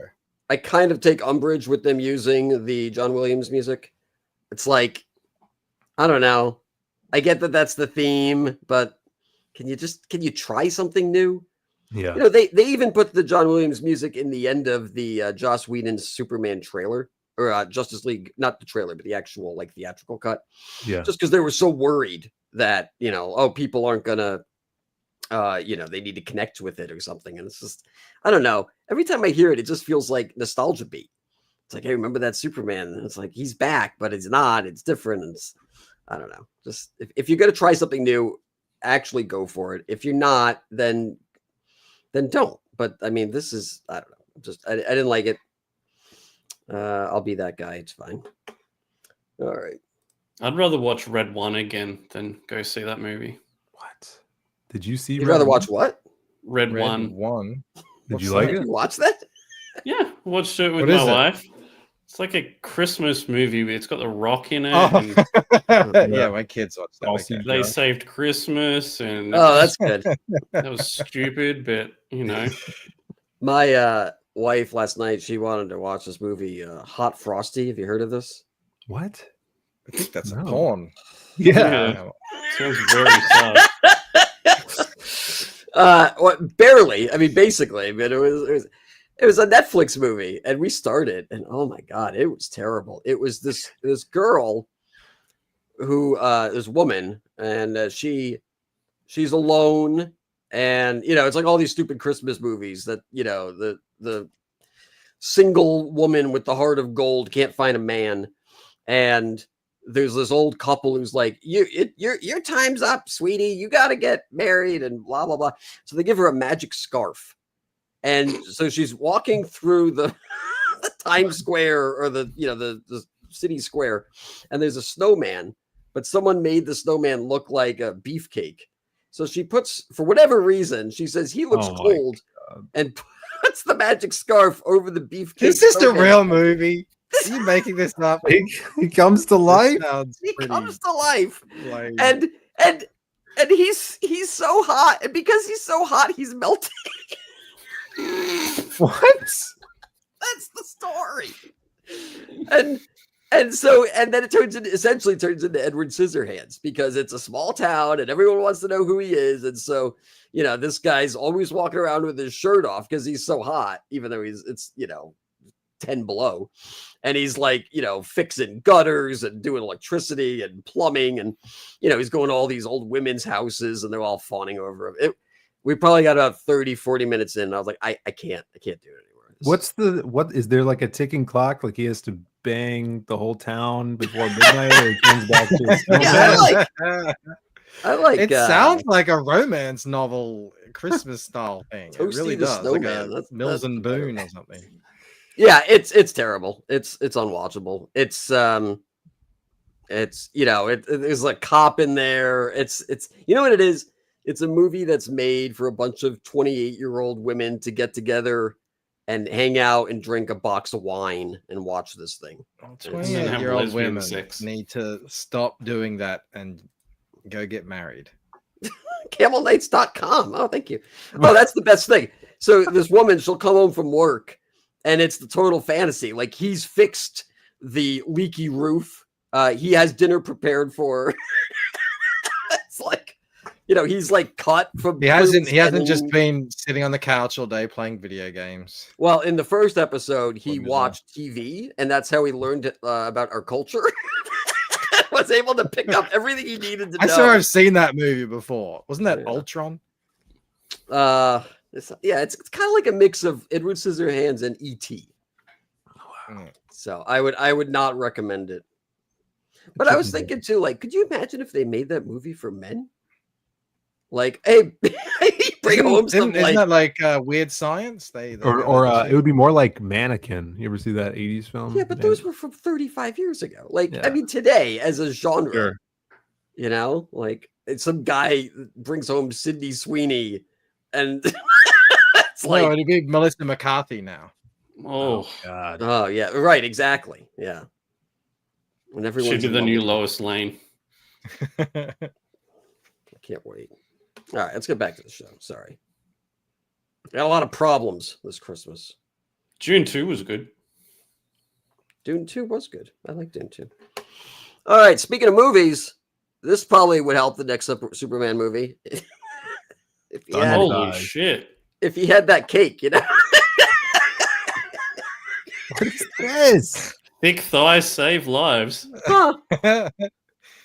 I kind of take umbrage with them using the John Williams music. It's like, I don't know. I get that that's the theme, but can you try something new? Yeah. They even put the John Williams music in the end of the Joss Whedon's Superman trailer, or Justice League, not the trailer, but the actual theatrical cut. Yeah. Just because they were so worried that, people aren't gonna, they need to connect with it or something. And it's just, I don't know. Every time I hear it, it just feels like nostalgia beat. It's like, hey, remember that Superman? And it's like, he's back, but it's not. It's different. And I don't know. Just if you're gonna try something new, actually go for it. If you're not, then don't. But I mean, this is, I don't know. I didn't like it. I'll be that guy. It's fine. All right. I'd rather watch Red One again than go see that movie. What? Did you see? You'd rather watch what? Red One. Did you like it? Did you watch that? Yeah, watched it with What my is it? wife. It's like a Christmas movie. It's got The Rock in it. Yeah, my kids watch that. Okay. They saved Christmas, and Oh, that's good. that was stupid, but My wife last night, she wanted to watch this movie, Hot Frosty. Have you heard of this? What? I think that's a porn. Yeah. Sounds very tough. Barely. I mean, basically, but it was a Netflix movie, and we started, and oh my god, it was terrible. It was this girl who this woman, and she's alone, and it's like all these stupid Christmas movies that the single woman with the heart of gold can't find a man, and there's this old couple who's like, your time's up, sweetie. You got to get married and blah, blah, blah. So they give her a magic scarf. And so she's walking through the Times Square or the city square, and there's a snowman, but someone made the snowman look like a beefcake. So she puts, for whatever reason, she says he looks cold and puts the magic scarf over the beefcake. Is this a snowman. real movie? Are you making this up? He comes to life. He comes to life, and he's so hot, and because he's so hot, he's melting. What? That's the story. And then it essentially turns into Edward Scissorhands, because it's a small town and everyone wants to know who he is. And so, this guy's always walking around with his shirt off because he's so hot, even though it's 10 below. And he's like, fixing gutters and doing electricity and plumbing. And, he's going to all these old women's houses and they're all fawning over him. We probably got about 30, 40 minutes in. And I was like, I can't do it anymore. What is there like a ticking clock? Like he has to bang the whole town before midnight, or he comes back to his I like it sounds like a romance novel, Christmas style thing. It really does. Like a Mills and Boone or something. Yeah, it's terrible. It's unwatchable. There's a cop in there. It's you know what it is? It's a movie that's made for a bunch of 28-year-old women to get together and hang out and drink a box of wine and watch this thing. 28-year-old women need to stop doing that and go get married. CamelNights.com. Oh, thank you. Oh, that's the best thing. So this woman, she'll come home from work and it's the total fantasy. Like he's fixed the leaky roof. He has dinner prepared for her. It's like, he's like cut from. He hasn't just been sitting on the couch all day playing video games. Well, in the first episode, he watched TV, and that's how he learned about our culture. Was able to pick up everything he needed to know. I swear I've seen that movie before. Wasn't that Ultron? It's kind of like a mix of Edward Scissorhands and E.T. Wow. So I would not recommend it. But I was thinking too, like, could you imagine if they made that movie for men? Like, hey, bring home some. Isn't that like Weird Science? It would be more like Mannequin. You ever see that 80s film? Yeah, but those were from 35 years ago. Like, I mean, today as a genre, like some guy brings home Sydney Sweeney, and it's like it'd be Melissa McCarthy now. Oh God. Oh yeah, right, exactly. Yeah. When everyone's should be the new Lois Lane. I can't wait. All right, let's get back to the show. Sorry. Got a lot of problems this Christmas. Dune 2 was good. Dune 2 was good. I like Dune 2. All right, speaking of movies, this probably would help the next Superman movie. Holy shit. If he had that cake, What is this? Thick thighs save lives. Huh.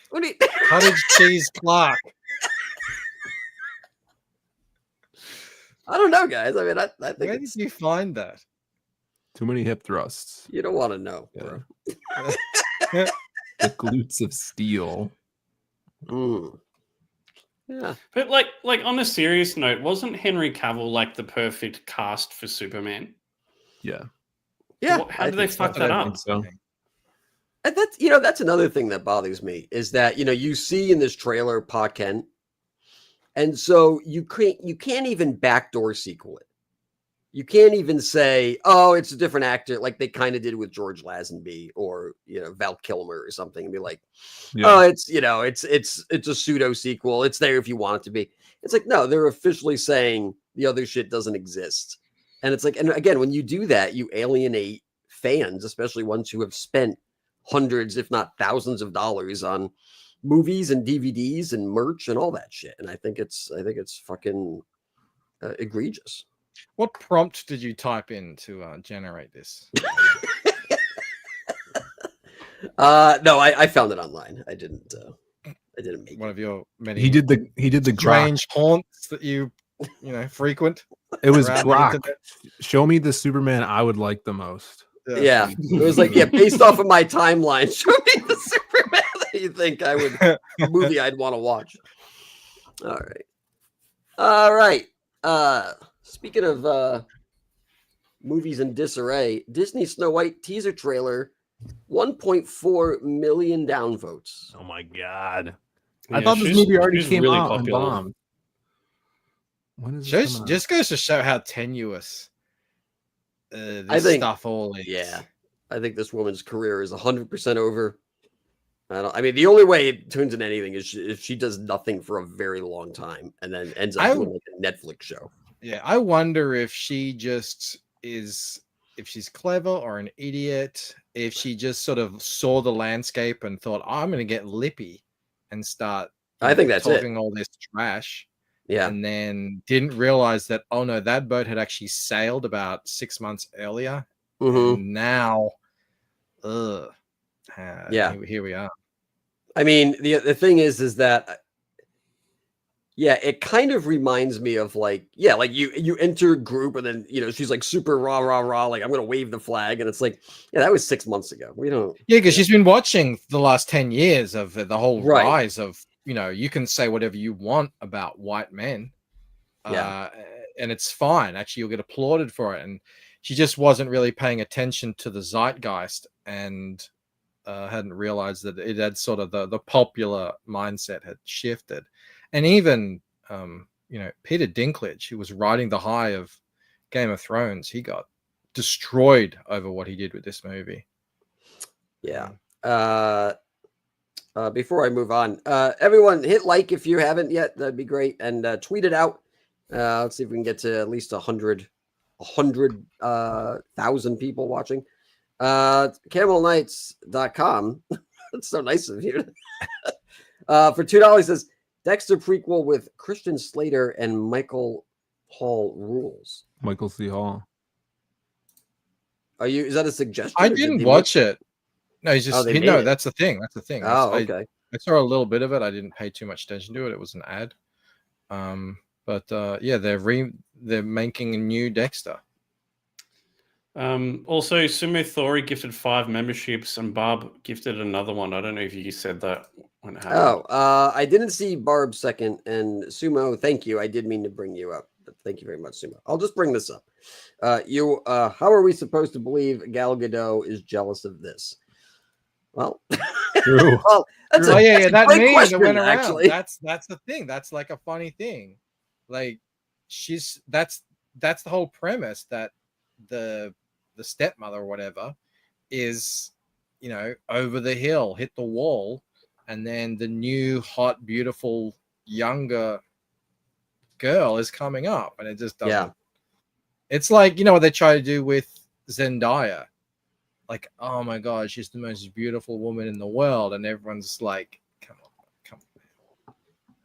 What do you... Cottage cheese Clark. I don't know, guys. I mean, I think where did you find that? Too many hip thrusts. You don't want to know, bro. The glutes of steel. Yeah. But like on a serious note, wasn't Henry Cavill like the perfect cast for Superman? Yeah. Yeah. How did they fuck that up? So. And that's another thing that bothers me is that, you see in this trailer Pa Kent, and so you can't even backdoor sequel it. You can't even say, oh, it's a different actor, like they kind of did with George Lazenby or Val Kilmer or something, and be like, oh, it's a pseudo sequel. It's there if you want it to be. It's like, no, they're officially saying the other shit doesn't exist. And it's like, and again, when you do that, you alienate fans, especially ones who have spent hundreds, if not thousands of dollars on movies and DVDs and merch and all that shit. And I think it's fucking egregious. What prompt did you type in to generate this? No, I found it online. I didn't make one of your many. He did the strange haunts that you frequent. It was Grok. Show me the Superman I would like the most. Yeah. It was like, based off of my timeline, show me the Superman that you think I would, a movie I'd want to watch. All right. Speaking of movies in disarray, Disney Snow White teaser trailer 1.4 million downvotes. Oh my god! Yeah, I thought this she's- movie already she's came really out and popular. bombed. When is this come out? Just goes to show how tenuous I this think- stuff all is. Yeah, I think this woman's career is 100% over. I mean, the only way it turns into anything is if she does nothing for a very long time and then ends up doing like a Netflix show. Yeah, I wonder if she just is, if she's clever or an idiot, if she just sort of saw the landscape and thought, oh, I'm going to get lippy and start I think that's talking it. all this trash. Yeah. And then didn't realize that, oh no, that boat had actually sailed about 6 months earlier. Mhm. And now, Yeah. here we are. I mean, the thing is that, yeah, it kind of reminds me of like, yeah, like you enter a group and then, she's like super rah, rah, rah, like I'm going to wave the flag. And it's like, yeah, that was 6 months ago. We don't. Yeah, because she's been watching the last 10 years of the whole Right. rise of, you can say whatever you want about white men. Yeah. And it's fine. Actually, you'll get applauded for it. And she just wasn't really paying attention to the zeitgeist and hadn't realized that it had sort of the popular mindset had shifted. And even, Peter Dinklage, who was riding the high of Game of Thrones, he got destroyed over what he did with this movie. Yeah. Before I move on, everyone hit like if you haven't yet. That'd be great. And tweet it out. Let's see if we can get to at least 100,000 people watching. CamelKnights.com. That's so nice of you. For $2 says Dexter prequel with Christian Slater and Michael Hall rules. Michael C. Hall. Is that a suggestion? I didn't watch it. No, he's just it. That's the thing. That's the thing. Oh, okay. I saw a little bit of it. I didn't pay too much attention to it. It was an ad. But they're making a new Dexter. Also, Sumo Thori gifted 5 memberships and Barb gifted another one. I don't know if you said that when it happened. I didn't see Barb second, and Sumo, thank you. I did mean to bring you up, but thank you very much, Sumo. I'll just bring this up. How are we supposed to believe Gal Gadot is jealous of this? Well, True. Well, that's That a great meme question, that went around. actually. That's the thing. That's like a funny thing. Like that's the whole premise, that the stepmother or whatever is, over the hill, hit the wall, and then the new hot, beautiful, younger girl is coming up, and it just doesn't. Yeah. It's like, what they try to do with Zendaya. Like, oh my God, she's the most beautiful woman in the world. And everyone's like, come on.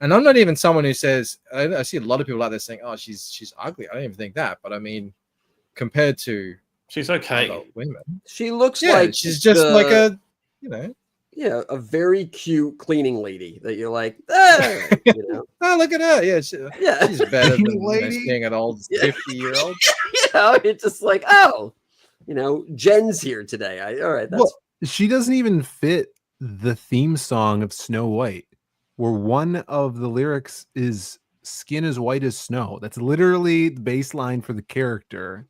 And I'm not even someone who says, I see a lot of people out there saying, oh, she's ugly. I don't even think that. But I mean, compared to she's okay. other women. She looks Yeah, like she's just like a, a very cute cleaning lady that you're like, oh, look at her. Yeah, she's better than seeing an old 50-year-old. It's just like, oh, Jen's here today. All right. That's She doesn't even fit the theme song of Snow White, where one of the lyrics is "skin as white as snow." That's literally the baseline for the character.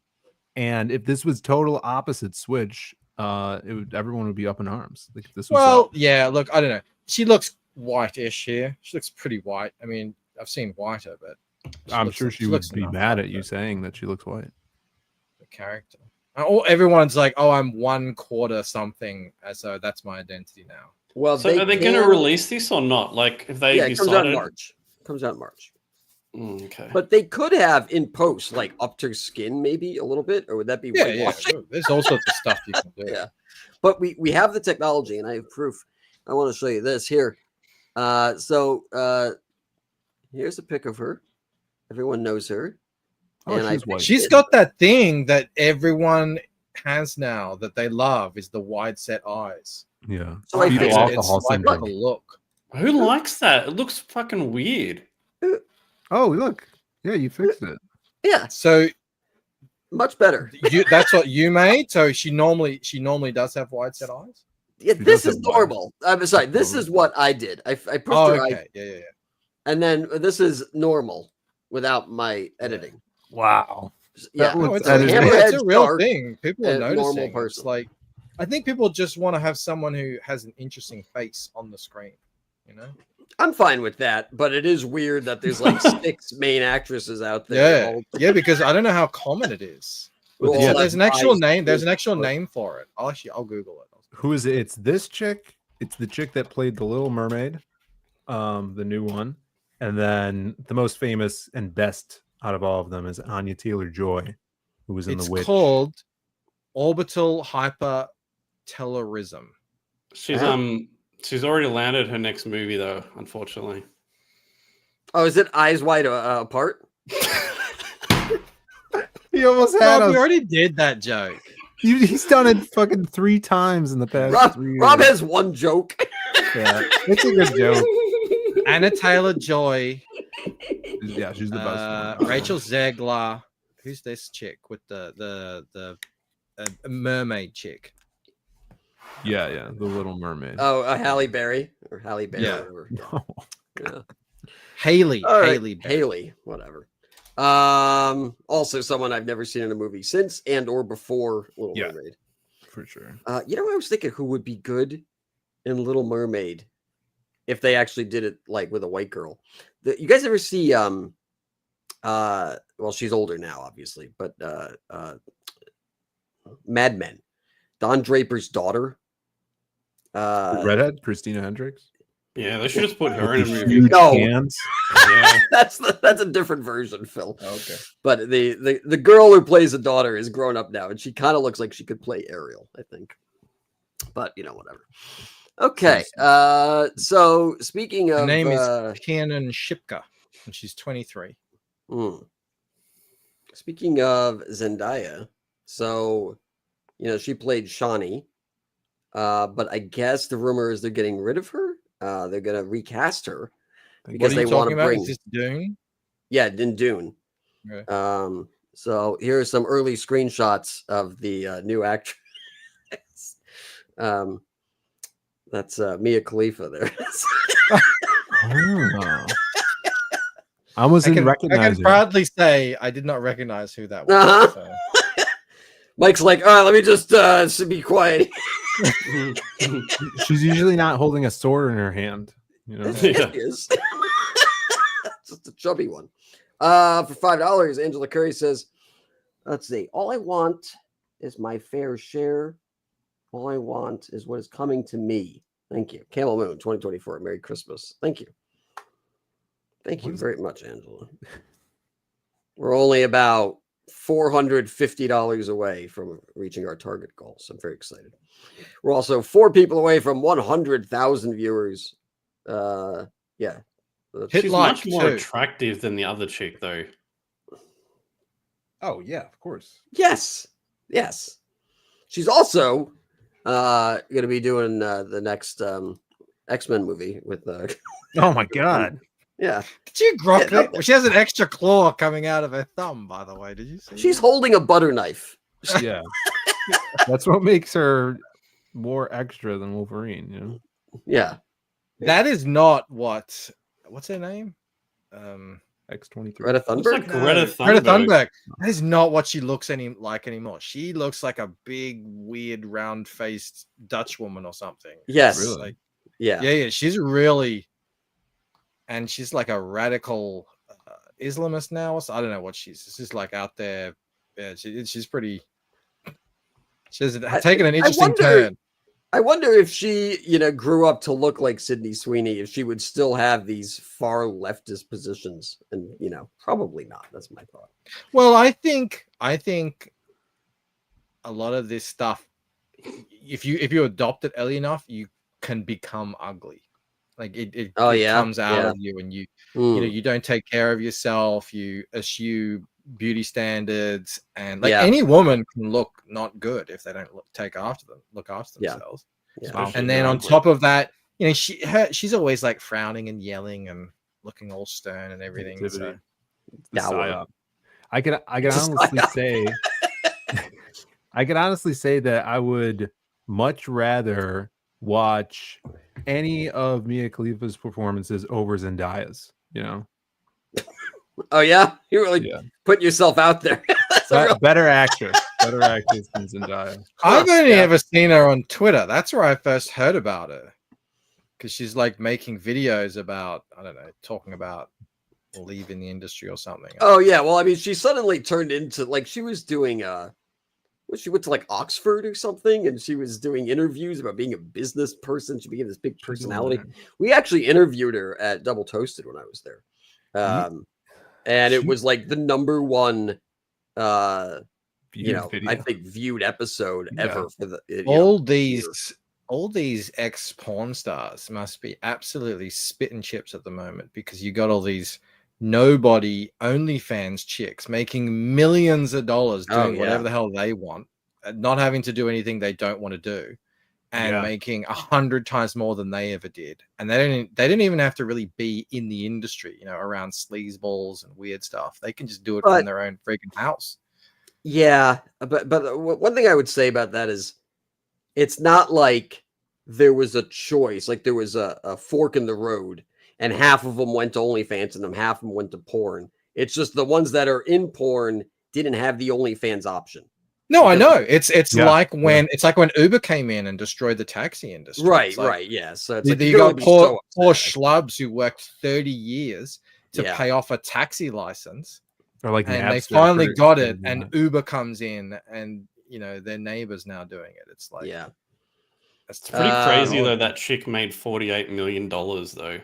And if this was total opposite switch, everyone would be up in arms. Like if this was look, I don't know. She looks whitish here. She looks pretty white. I mean, I've seen whiter, but I'm sure she would be mad at you saying that she looks white. The character. Everyone's like, oh, I'm 1/4 something, so that's my identity now. Well, so are they going to release this or not? Like, if they it comes out in March. Okay. But they could have in post, like upped her skin maybe a little bit, or would that be whitewashing? There's all sorts of stuff you can do. Yeah. But we have the technology, and I have proof. I want to show you this here. So here's a pic of her. Everyone knows her. She's got that thing that everyone has now that they love, is the wide set eyes. Yeah. So I think it's like a look. Who likes that? It looks fucking weird. Oh, look. Yeah, you fixed it. Yeah. So much better. That's what you made. So she normally does have wide set eyes. Yeah, this is normal. I'm sorry. This is what I did. I pushed her eye. Yeah. And then this is normal without my editing. Wow. Yeah, it's a real thing. People are noticing. Normal person. It's like I think people just want to have someone who has an interesting face on the screen. You know, I'm fine with that, but it is weird that there's like 6 main actresses out there. Yeah, because I don't know how common it is. Well, Yeah, there's an actual eyes. name. There's an actual name for it. I'll Google it. Who is it? It's this chick. It's the chick that played the Little Mermaid, the new one, and then the most famous and best out of all of them is Anya Taylor-Joy, who was in The Witch. It's called orbital hypertelorism. She's already landed her next movie though, unfortunately. Oh, is it Eyes Wide Apart? He almost had Rob, us. we already did that joke. He's done it fucking 3 times in the past 3 years. Rob has one joke. Yeah, it's a good joke. Anna Taylor-Joy. Yeah, she's the best. Rachel Zegler. Who's this chick with the mermaid chick? Yeah, the Little Mermaid. Oh, Halle Berry or Halle Berry. Yeah. Or No. yeah. Haley. All right, Haley Berry. Haley, whatever. Also someone I've never seen in a movie since and or before Little Mermaid. For sure. You know, I was thinking who would be good in Little Mermaid if they actually did it like with a white girl. You guys ever see well, she's older now, obviously, but Mad Men, Don Draper's daughter. The redhead, Christina Hendricks. Yeah, they should just put her in a With movie. huge No. hands. Yeah. that's a different version, Phil. Okay. But the girl who plays the daughter is grown up now, and she kind of looks like she could play Ariel, I think. But you know, whatever. Okay. So speaking of Her name is Kanan Shipka, and she's 23. Speaking of Zendaya, so you know she played Shawnee, but I guess the rumor is they're getting rid of her. They're gonna recast her because they want to bring. Is this Dune? Yeah, in Dune. Okay. So here are some early screenshots of the new actress. That's Mia Khalifa there. Oh. I wasn't I can recognizing. proudly say I did not recognize who that was. Uh-huh. So. Mike's like, all right, let me just be quiet. She's usually not holding a sword in her hand. You know. It is. Just a chubby one. For $5, Angela Curry says, let's see. All I want is my fair share. All I want is what is coming to me. Thank you. Camel Moon 2024. Merry Christmas. Thank you. Thank you very much, Angela. We're only about $450 away from reaching our target goal. So I'm very excited. We're also 4 people away from 100,000 viewers. Yeah. She's much more attractive than the other chick, though. Oh yeah, of course. Yes. She's also going to be doing the next X-Men movie with. Oh my god. Yeah. Did you grok it? She has an extra claw coming out of her thumb, by the way. Did you see? She's holding a butter knife. Yeah. That's what makes her more extra than Wolverine, you know? Yeah. That is not what's her name? X-23. Greta Thunberg? Like Greta Thunberg. That is not what she looks like anymore. She looks like a big, weird, round-faced Dutch woman or something. Yes. Really? Like, yeah. Yeah. She's really, and she's like a radical Islamist now. So I don't know what she's. She's like out there. Yeah, she's pretty. She's taken an interesting turn. I wonder if she, grew up to look like Sydney Sweeney, if she would still have these far leftist positions, and probably not. That's my thought. Well, I think a lot of this stuff, if you adopt it early enough, you can become ugly. Like it comes out of you, and you don't take care of yourself. You eschew beauty standards, and any woman can look not good if they don't look after themselves. Yeah. And then on top of that, she's always like frowning and yelling and looking all stern and everything. So. I could honestly say I could honestly say that I would much rather watch any of Mia Khalifa's performances over Zendaya's, Oh yeah, you really put yourself out there. Better actress. Better actress than Zendaya. I've only ever seen her on Twitter. That's where I first heard about her. Because she's like making videos about, I don't know, talking about leaving the industry or something. Oh yeah, well, I mean, she suddenly turned into like she was doing she went to like Oxford or something, and she was doing interviews about being a business person. She became this big personality. We actually interviewed her at Double Toasted when I was there, and it was like the number one, I think viewed episode ever for the all these ex porn stars must be absolutely spitting chips at the moment because you got all these nobody OnlyFans chicks making millions of dollars doing whatever the hell they want, not having to do anything they don't want to do, and making 100 times more than they ever did. And they didn't even have to really be in the industry, around sleazeballs and weird stuff. They can just do it from their own freaking house. Yeah, but one thing I would say about that is it's not like there was a choice, like there was a fork in the road, and half of them went to OnlyFans and half of them went to porn. It's just the ones that are in porn didn't have the OnlyFans option. No, I know. It's like when Uber came in and destroyed the taxi industry. Right, like, right, yeah. So it's like you got poor schlubs who worked 30 years to pay off a taxi license, or like, and they finally got it, and Uber comes in, and their neighbors now doing it. It's like, it's pretty crazy though. That chick made $48 million though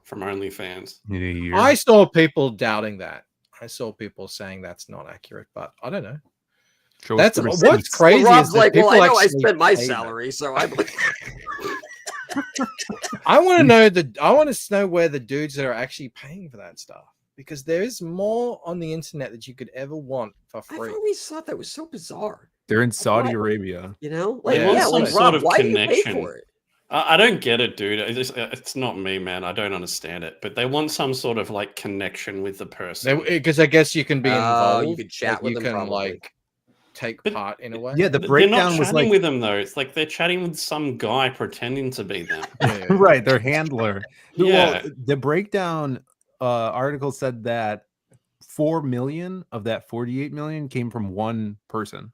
from OnlyFans. I saw people doubting that. I saw people saying that's not accurate, but I don't know. That's what's crazy. Well, Rob's is like, well, I know I spent my salary, so I. I want to know I want to know where the dudes that are actually paying for that stuff, because there is more on the internet that you could ever want for free. I always thought that was so bizarre. They're in Saudi Arabia. Like Rob, why do you pay for it? I don't get it, dude. It's not me, man. I don't understand it. But they want some sort of like connection with the person. Because I guess you can be involved. You can chat with them. You can probably. Take part in a way. Yeah, the breakdown was like with them though. It's like they're chatting with some guy pretending to be them. Right, their handler. Yeah. Well, the breakdown article said that 4 million of that 48 million came from one person.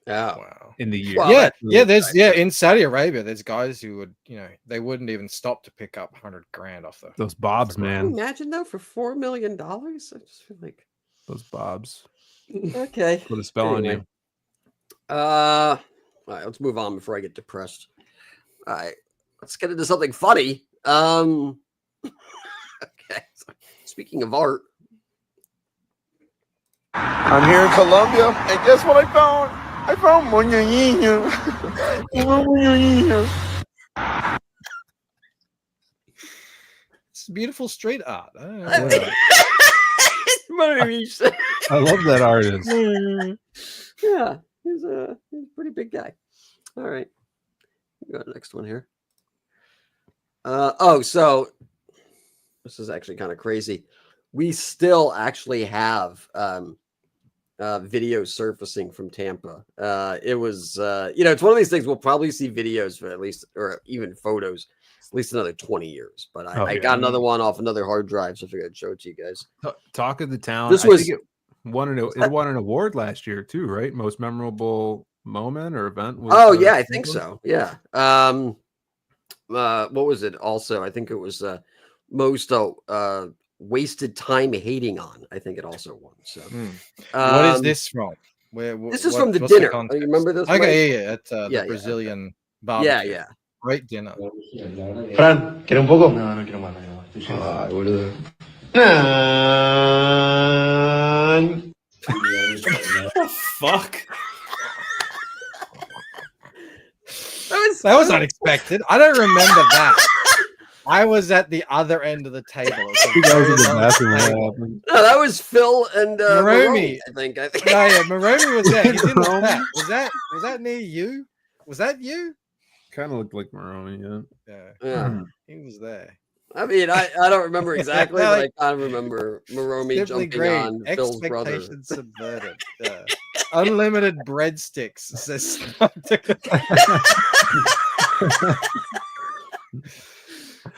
Oh wow! In the year, well, there's in Saudi Arabia, there's guys who would, they wouldn't even stop to pick up 100 grand off those bobs, man. Can you imagine though, for $4 million, I just feel like those bobs. Okay, put a spell on you. All right, let's move on before I get depressed. All right, let's get into something funny. Okay, so, speaking of art, I'm here in Colombia, and guess what I found? I found moñoñiño. It's beautiful street art. I don't know. I love that artist. Yeah, he's a pretty big guy. All right, we got the next one here. So this is actually kind of crazy. We still actually have videos surfacing from Tampa. It was it's one of these things we'll probably see videos for at least, or even photos, at least another 20 years. But I got another one off another hard drive, so I figured I'd show it to you guys. Talk of the town. This was it won an award last year too, right? Most memorable moment or event was, I think so. Yeah. What was it? Also, I think it was most wasted time hating on. I think it also won. So, what is this from? This is from the dinner. You remember this? Okay, at the Brazilian barbecue. Yeah. Great dinner. Fran, ¿quieres un poco? No, no quiero más. Ay, boludo. What the fuck? That was unexpected. I don't remember that. I was at the other end of the table. No, that was Phil and Maromi. I think. No, yeah, Maromi was there. He's in the chat. Was that near you? Was that you? Kind of looked like Maromi, yeah. He was there. I mean, I don't remember exactly, but I kind of remember Maromi jumping on Phil's brother. Expectations subverted. Unlimited breadsticks. Says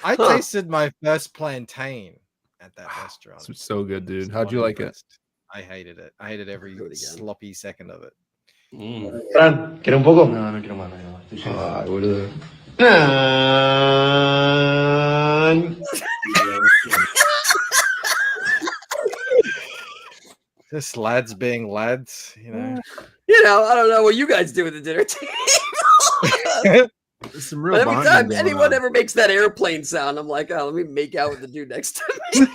I tasted my first plantain at that restaurant. It's so good, dude. How'd you like it? I hated it. I hated every sloppy second of it. Fran, ¿quieres un poco? No, no quiero más. Ay, boludo. Just lads being lads, you know. You know, I don't know what you guys do at the dinner table. There's some But real every bonding time going anyone on. ever makes that airplane sound, I'm like, oh, let me make out with the dude next to me.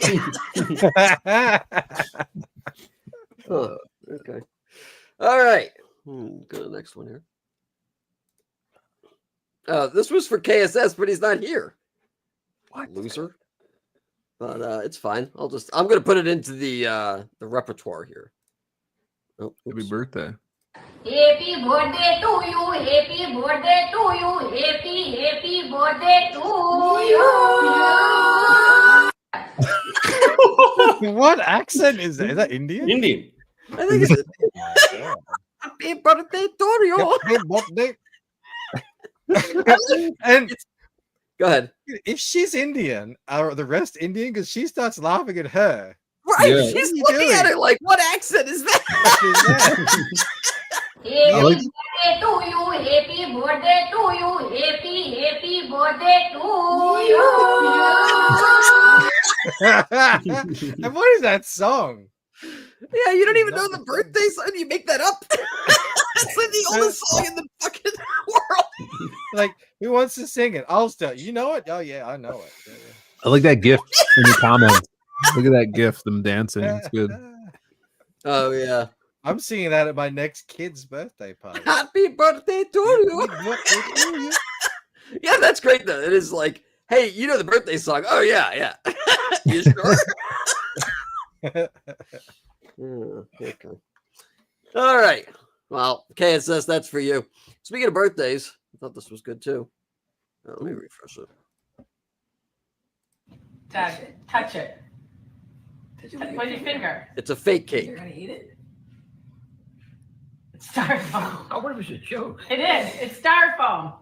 Oh, okay. All right. Go to the next one here. This was for KSS, but he's not here. What loser? But it's fine. I'm gonna put it into the repertoire here. Oh, Happy birthday. Happy birthday to you, happy birthday to you, happy birthday to you. What accent is that? Is that Indian? Indian. I think it's happy birthday to you. Happy birthday. And go ahead. If she's Indian, are the rest Indian? Because she starts laughing at her. Right? Yeah. She's What are you looking doing? at her like, what accent is that? Happy like- birthday to you, happy birthday to you, happy birthday to you. And what is that song? Yeah, you don't even know the birthday song. You make that up. It's like the oldest song in the fucking world. Like, who wants to sing it? I'll start. You know it? Oh yeah, I know it. Yeah, yeah. I like that gift in the comments. Look at that gift, them dancing. It's good. Oh yeah. I'm singing that at my next kid's birthday party. Happy birthday to you. Yeah, that's great though. It is like, hey, you know the birthday song. Oh yeah. You sure? Okay. All right. Well, KSS, that's for you. Speaking of birthdays, I thought this was good too. Let me refresh it. Touch it. With your finger. It's a fake cake. You're gonna eat it? It's styrofoam. Oh, what if it's a joke? It is. It's styrofoam.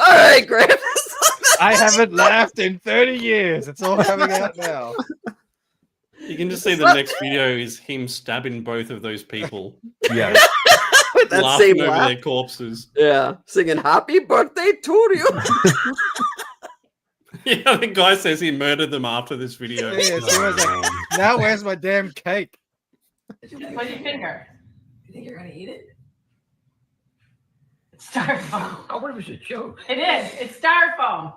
All right, Graham. I haven't laughed in 30 years. It's all coming out now. You can just see the next video is him stabbing both of those people. Yeah. With that laughing same over laugh. their corpses. Yeah, singing happy birthday to you. Yeah, the guy says he murdered them after this video. Yeah, she was like, now where's my damn cake? With your finger. You think you're gonna eat it? It's styrofoam. Oh, what if it's a joke? It is. It's styrofoam.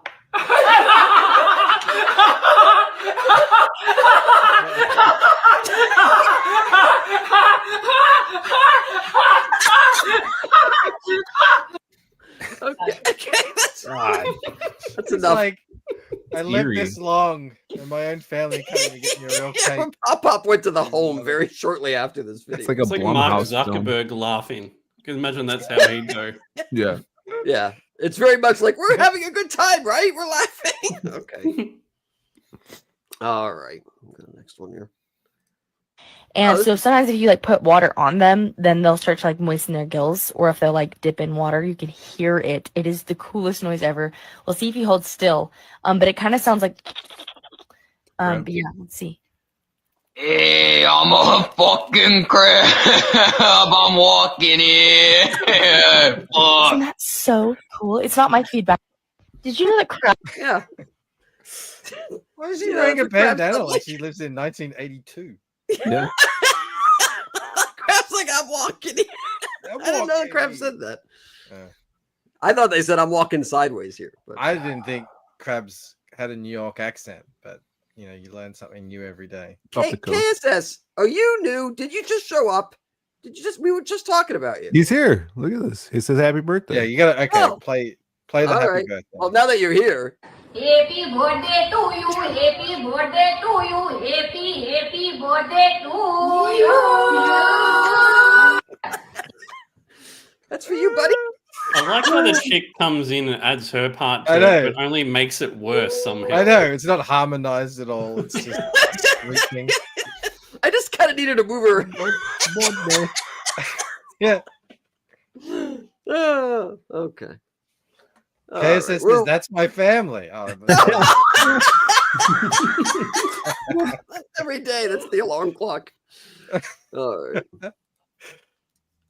Okay, that's It's enough. like, I lived eerie. this long, and my own family can't even get me a real Yeah, cake. when Pop very to the home very shortly after this video. It's like a It's like Mark Blumhouse film. Zuckerberg laughing. You can imagine that's how he'd go. Yeah. Yeah, it's very much like we're having a good time, right? We're laughing. Okay. All right. Go to the next one here. And so sometimes if you like put water on them, then they'll start to like moisten their gills. Or if they'll like dip in water, you can hear it. It is the coolest noise ever. We'll see if you hold still. But it kind of sounds like but yeah, let's see. Hey, I'm a fucking crab. I'm walking here. Isn't that so cool? It's not my feedback. Did you know that crab? Yeah. Why is he Yeah, wearing a the crab's bandana not like he lives in 1982? Yeah. Crab's like, I'm walking here. I didn't know the crab said that. Yeah. I thought they said I'm walking sideways here. But I didn't think crabs had a New York accent, but you know, you learn something new every day. KSS, are you new? Did you just show up? We were just talking about you. He's here. Look at this. He says happy birthday. Yeah, you gotta play the All happy right. birthday. Well, now that you're here, Happy birthday to you, happy birthday to you, happy birthday to you. that's for you, buddy. I like how the chick comes in and adds her part I to know. it, but only makes it worse somehow. I know it's not harmonized at all. It's just screeching. I just kind of needed to move her. Yeah. Okay. Okay, says that's my family. Oh, every day. That's the alarm clock. All right.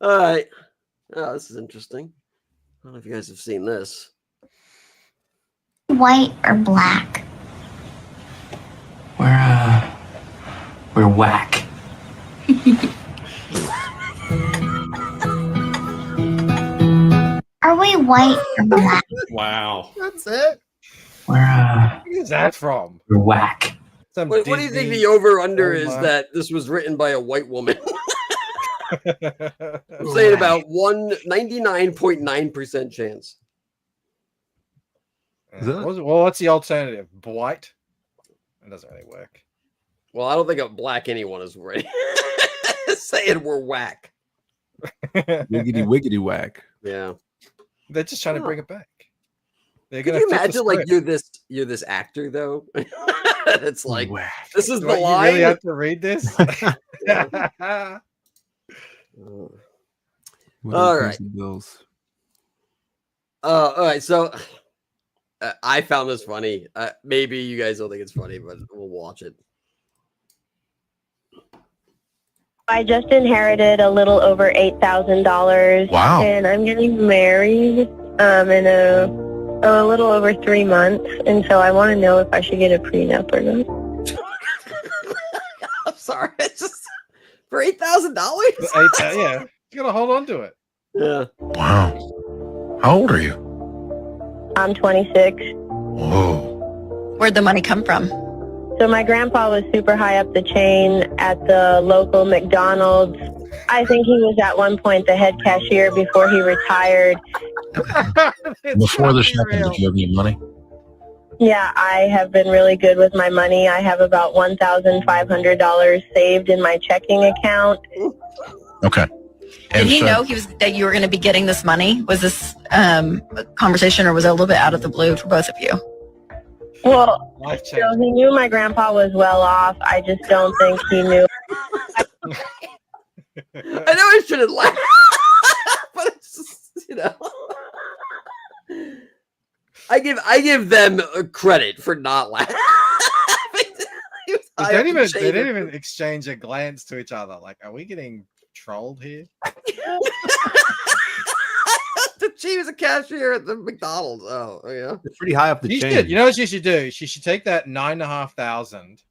All right. Oh, this is interesting. I don't know if you guys have seen this. White or black? We're whack. Are we white or black? Wow. That's it. Where is that from? We're whack. What do you think the over-under is that this was written by a white woman? I'm saying about 99.9% chance. Well, what's the alternative? White? It doesn't really work. Well, I don't think a black anyone is right. Saying we're whack. Wiggity wiggity whack. Yeah. They're just trying to bring it back. They're Could gonna you flip the imagine like script. you're this actor though? It's like this is the What, line. You really have to read this? All right. Bills. All right. So I found this funny. Maybe you guys don't think it's funny, but we'll watch it. I just inherited a little over $8,000. Wow. And I'm getting married in a little over 3 months. And so I want to know if I should get a prenup or not. I'm sorry. It's just for $8,000. Yeah, you gotta hold on to it. Yeah. Wow. How old are you? I'm 26. Whoa. Where'd the money come from? So my grandpa was super high up the chain at the local McDonald's. I think he was at one point the head cashier before he retired. Before this happened, did you have any money? Yeah, I have been really good with my money. I have about $1,500 saved in my checking account. Okay. Did he know that you were going to be getting this money? Was this a conversation, or was it a little bit out of the blue for both of you? Well, so he knew my grandpa was well off. I just don't think he knew. I know I shouldn't laugh, but it's just, I give them credit for not laughing. They don't even exchange a glance to each other. Like, are we getting trolled here? She was a cashier at the McDonald's. Oh, yeah. It's pretty high up the chain. You know what she should do? She should take that $9,500,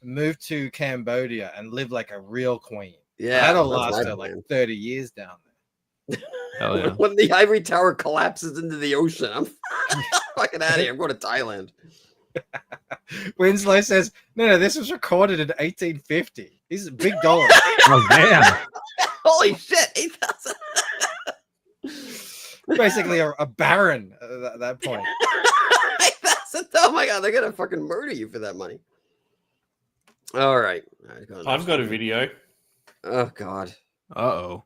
move to Cambodia, and live like a real queen. Yeah, that'll that's last my her like plan. 30 years down there. Hell yeah. When the ivory tower collapses into the ocean, I'm fucking out of here. I'm going to Thailand. Winslow says, no, this was recorded in 1850. These are big dollars. Oh, man. Holy shit, 8,000. Basically a baron at that point. 8,000. Oh my god, they're gonna fucking murder you for that money. All right. I've got a video. Oh god. Uh-oh.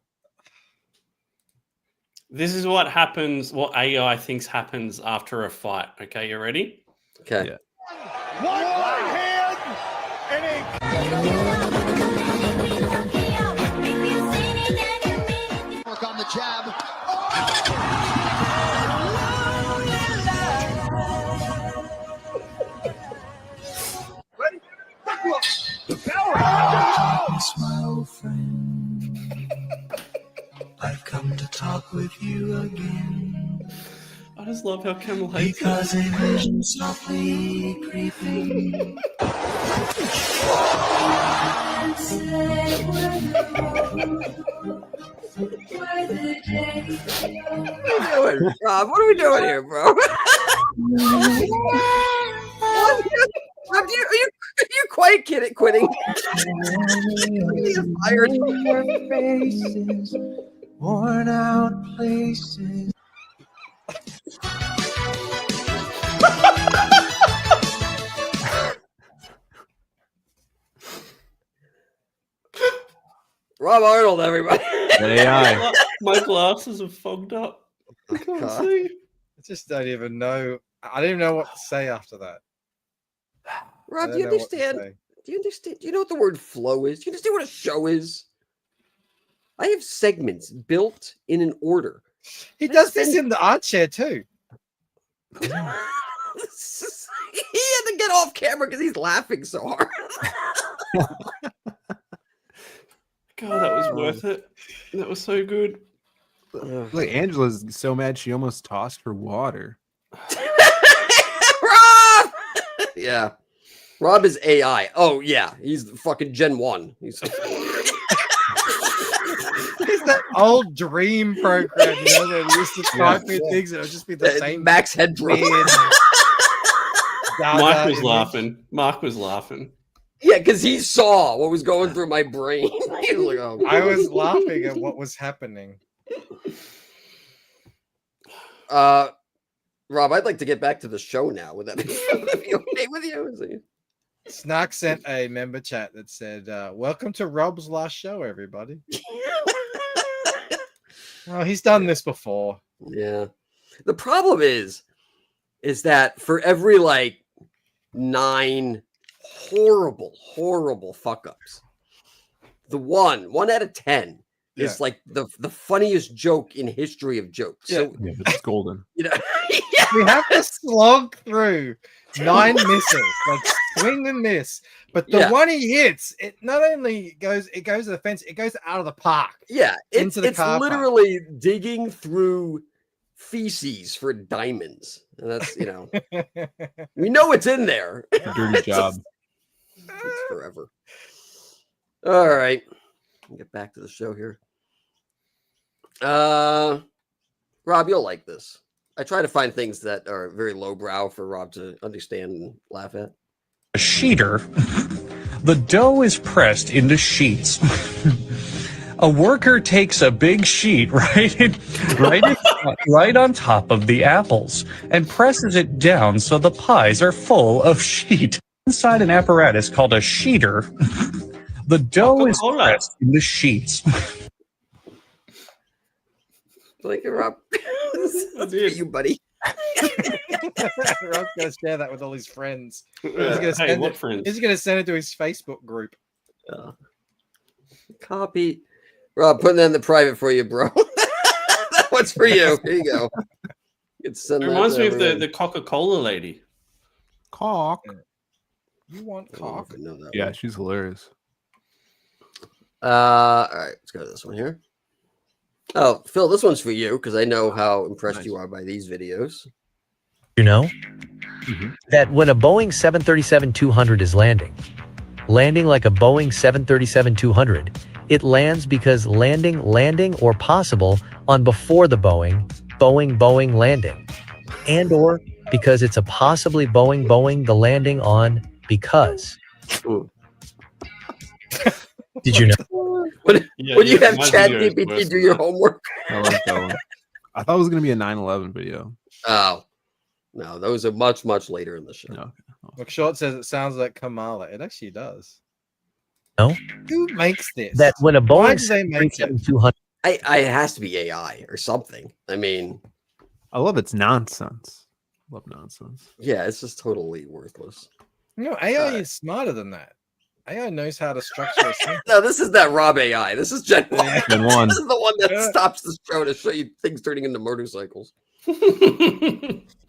This is what happens, what AI thinks happens after a fight. Okay, you ready? Okay. Yeah. One hand and work on the jab. The power. My old friend, I've come to talk with you again. I just love how Camel hates Because it. a vision softly creeping. What are we doing, Rob? What are we doing here, bro? Rob, are you quite quitting? You're fired. Faces, worn out places. Rob Arnold, everybody. AI. My glasses are fogged up. I can't God. see. I just don't even know. I don't even know what to say after that. Rob, do you understand? Do you understand? Do you know what the word flow is? Do you understand what a show is? I have segments built in an order. He does this in the art chair too. He had to get off camera because he's laughing so hard. God, that was worth it. That was so good. Look, Angela's so mad she almost tossed her water. Rob! Yeah. Rob is AI. Oh, yeah. He's the fucking Gen 1. He's that old dream program, you know, that used to type in things and it would just be the same. Max Headroom. Mark was laughing. Mark was laughing. Yeah, because he saw what was going through my brain. He was like, oh, I was laughing at what was happening. Rob, I'd like to get back to the show now. Would that be okay with you? Snark sent a member chat that said, welcome to Rob's last show, everybody. Oh, he's done this before. Yeah. The problem is that for every like 9 horrible fuck ups, the one out of 10 is like the funniest joke in history of jokes. Yeah, So, it's golden. you know, We have to slog through 9 misses, like swing and miss. But the one he hits, it not only goes to the fence, it goes out of the park. yeah, into the it's car park. literally digging through feces for diamonds. And that's, you know, we know it's in there. Dirty job. It's forever. All right. Get back to the show here. Rob, you'll like this. I try to find things that are very lowbrow for Rob to understand and laugh at. A sheeter. The dough is pressed into sheets. A worker takes a big sheet right on top of the apples and presses it down so the pies are full of sheet. Inside an apparatus called a sheeter, the dough is pressed into sheets. Like Rob, that's for you, buddy. Rob's gonna share that with all his friends. He's Hey, what friends? He's gonna send it to his Facebook group. Copy. Rob, putting that in the private for you, bro. That one's for you. Here you go. It reminds me of the Coca-Cola lady. Cock. You want cock? Yeah, she's hilarious. All right, let's go to this one here. Oh, Phil, this one's for you because I know how impressed you are by these videos. You know that when a Boeing 737-200 is landing like a Boeing 737-200, it lands because landing, or possible on before the Boeing landing, and or because it's a possibly Boeing the landing on because. Did you know? When you have ChatGPT do your homework. I like that one. I thought it was going to be a 9/11 video. Oh, no, those are much later in the show. No. Look, Short says it sounds like Kamala. It actually does. No? Who makes this? That when a Why Boeing do they make it? 737-200. It has to be AI or something. I mean, I love its nonsense. Love nonsense. Yeah, it's just totally worthless. No, AI is smarter than that. AI knows how to structure a sentence. No, this is that Rob AI. This is Gen 1. Gen 1. This is the one that stops the show to show you things turning into motorcycles. All right.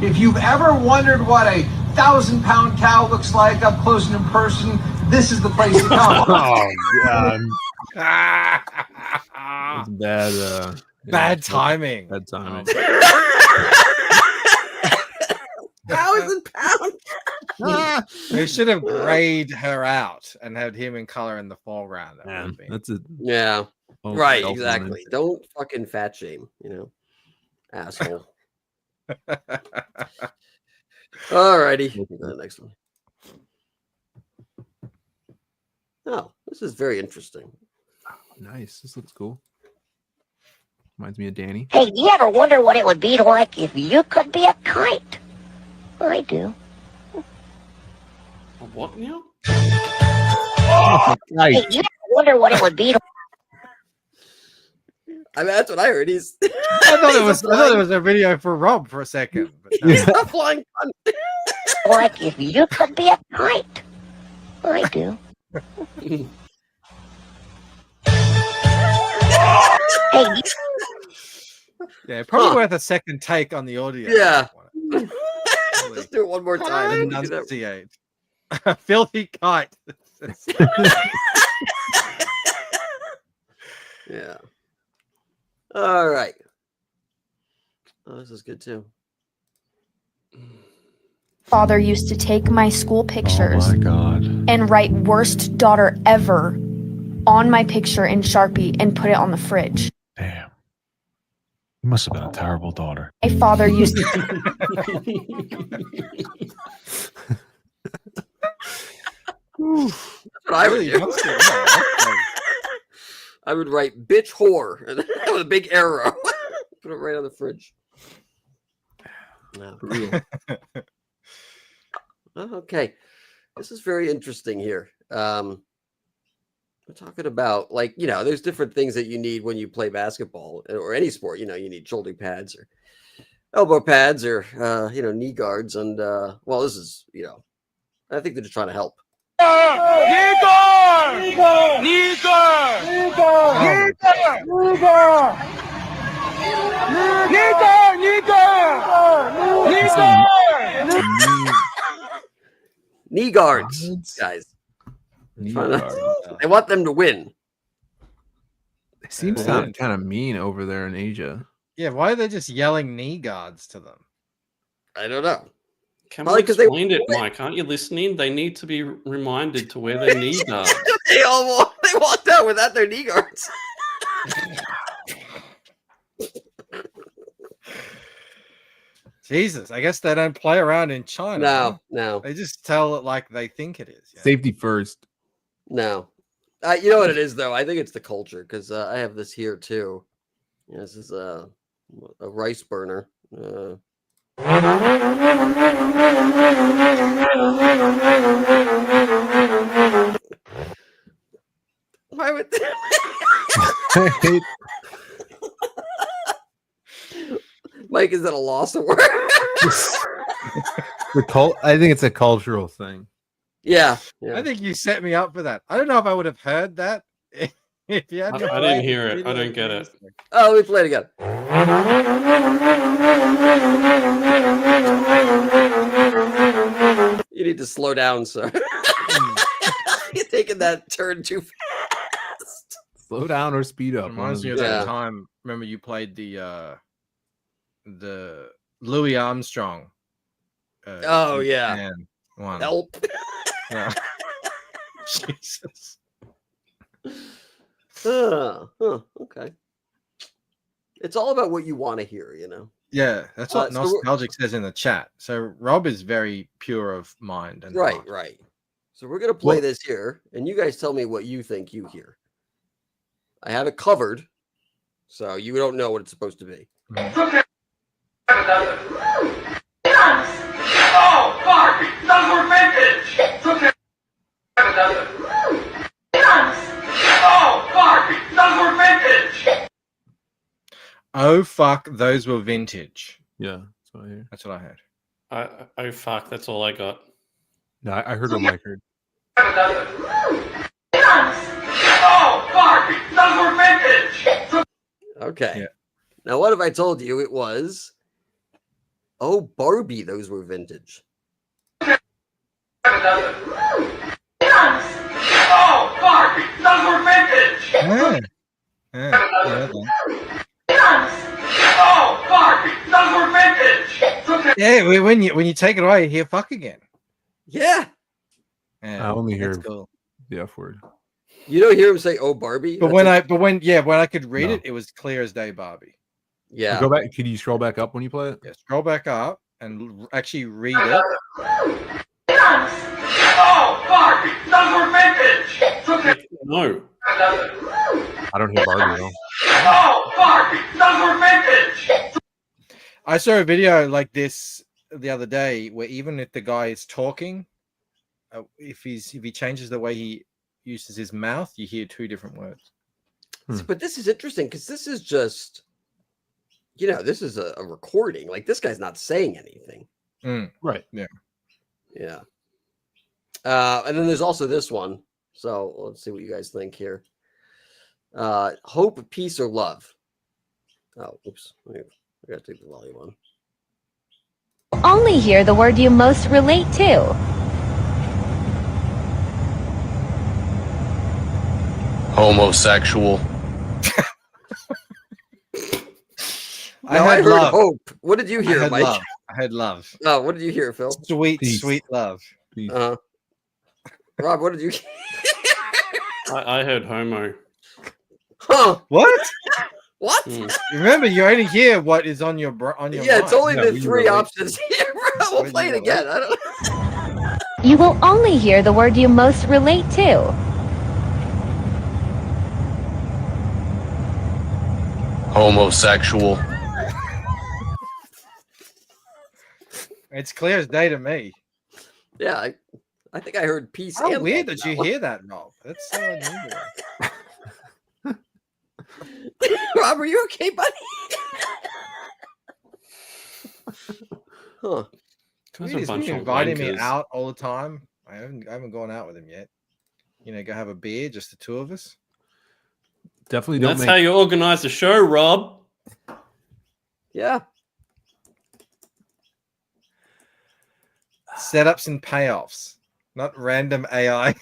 If you've ever wondered what a 1,000-pound cow looks like up close and in person, this is the place to come. Oh god. It's bad. Bad timing. Bad timing. 1,000 pounds. They should have grayed her out and had him in color in the foreground. That's it. Yeah. Right, exactly. Don't fucking fat shame, you know, asshole. All righty. The next one. Oh, this is very interesting. Nice. This looks cool. Reminds me of Danny. Hey, do you ever wonder what it would be like if you could be a kite? I do. What now? Hey, do you ever wonder what it would be? I mean, that's what I heard. I thought it was a video for Rob for a second. But no. He's a flying cunt. Like if you could be a kite. I do. Hey, Yeah, probably worth a second take on the audio. Yeah. Just do it one more time. Enunciate. Filthy kite. Yeah. All right. Oh, this is good too. Father used to take my school pictures Oh my God. and write worst daughter ever on my picture in Sharpie and put it on the fridge. Damn. You must have been a terrible daughter. My father used to That's what I would do. I would write bitch whore and with a big arrow. Put it right on the fridge. No. Okay. This is very interesting here. We're talking about, like, you know, there's different things that you need when you play basketball or any sport. You know, you need shoulder pads or elbow pads or, you know, knee guards. And, well, this is, you know, I think they're just trying to help. Knee guards, guys. They want them to win. It seems kind of mean over there in Asia. Yeah, why are they just yelling knee guards to them? I don't know. Camel explained it, Mike. Aren't you listening? They need to be reminded to wear their knee guards. They walked out without their knee guards. Jesus, I guess they don't play around in China. No, no. They just tell it like they think it is. Safety first. No. You know what it is, though? I think it's the culture, because I have this here, too. Yeah, this is a rice burner. Why would Mike is at a loss of words. I think it's a cultural thing. Yeah. I think you set me up for that. I don't know if I would have heard that if you had. I didn't hear it. I don't get it. Oh, we play it again. You need to slow down, sir. You're taking that turn too fast. Slow down or speed up. Reminds me of that time. Remember you played the Louis Armstrong. Oh yeah. One. Help. Yeah. Jesus. Okay. It's all about what you want to hear, you know. Yeah, that's what Nostalgic says in the chat. So Rob is very pure of mind and right, heart. right. So we're gonna play this here, and you guys tell me what you think you hear. I have it covered, so you don't know what it's supposed to be. Oh, Barbie, those were vintage. Oh, Barbie, those were vintage. Oh fuck, those were vintage. Yeah, that's what I hear. That's what I heard. Oh fuck, that's all I got. No, I heard what Mike heard. Oh, Barbie, those were vintage. Okay. Yeah. Now, what if I told you it was? Oh, Barbie, those were vintage. Oh, Barbie, those were vintage. Oh, Barbie, those were vintage. Yeah, when you take it away, you hear fuck again. Yeah. I only hear cool. the F word. You don't hear him say "Oh, Barbie," But when I could read it, it was clear as day, Barbie. Yeah. Go back. Can you scroll back up when you play it? Yeah, scroll back up and actually read it. Oh, Barbie, those were vintage. No. I don't hear Barbie at all. Oh, Barbie, those were vintage. I saw a video like this the other day where even if the guy is talking, if he changes the way he uses his mouth, you hear two different words. But this is interesting because this is just, you know, this is a recording. Like, this guy's not saying anything. Right. Yeah. Yeah. And then there's also this one. So let's see what you guys think here. Hope, peace, or love. Oh, oops. I gotta take the volume on. Only hear the word you most relate to. Homosexual. I heard hope. What did you hear, Mike? Love. I heard love. Oh, what did you hear, Phil? Sweet, sweet love. Rob, what did you? I heard homo. Huh? What? What? Remember, you only hear what is on your mind. Yeah, it's only the three options here. We'll play it again. I don't. You will only hear the word you most relate to. Homosexual. It's clear as day to me. Yeah, I think I heard peace. How and weird love that in you one. hear that, Rob. That's so unusual. Rob, are you okay, buddy? Huh? He's been inviting me out all the time. I haven't gone out with him yet. You know, go have a beer, just the two of us. Definitely That's how you organize the show, Rob. Yeah. Setups and payoffs, not random AI.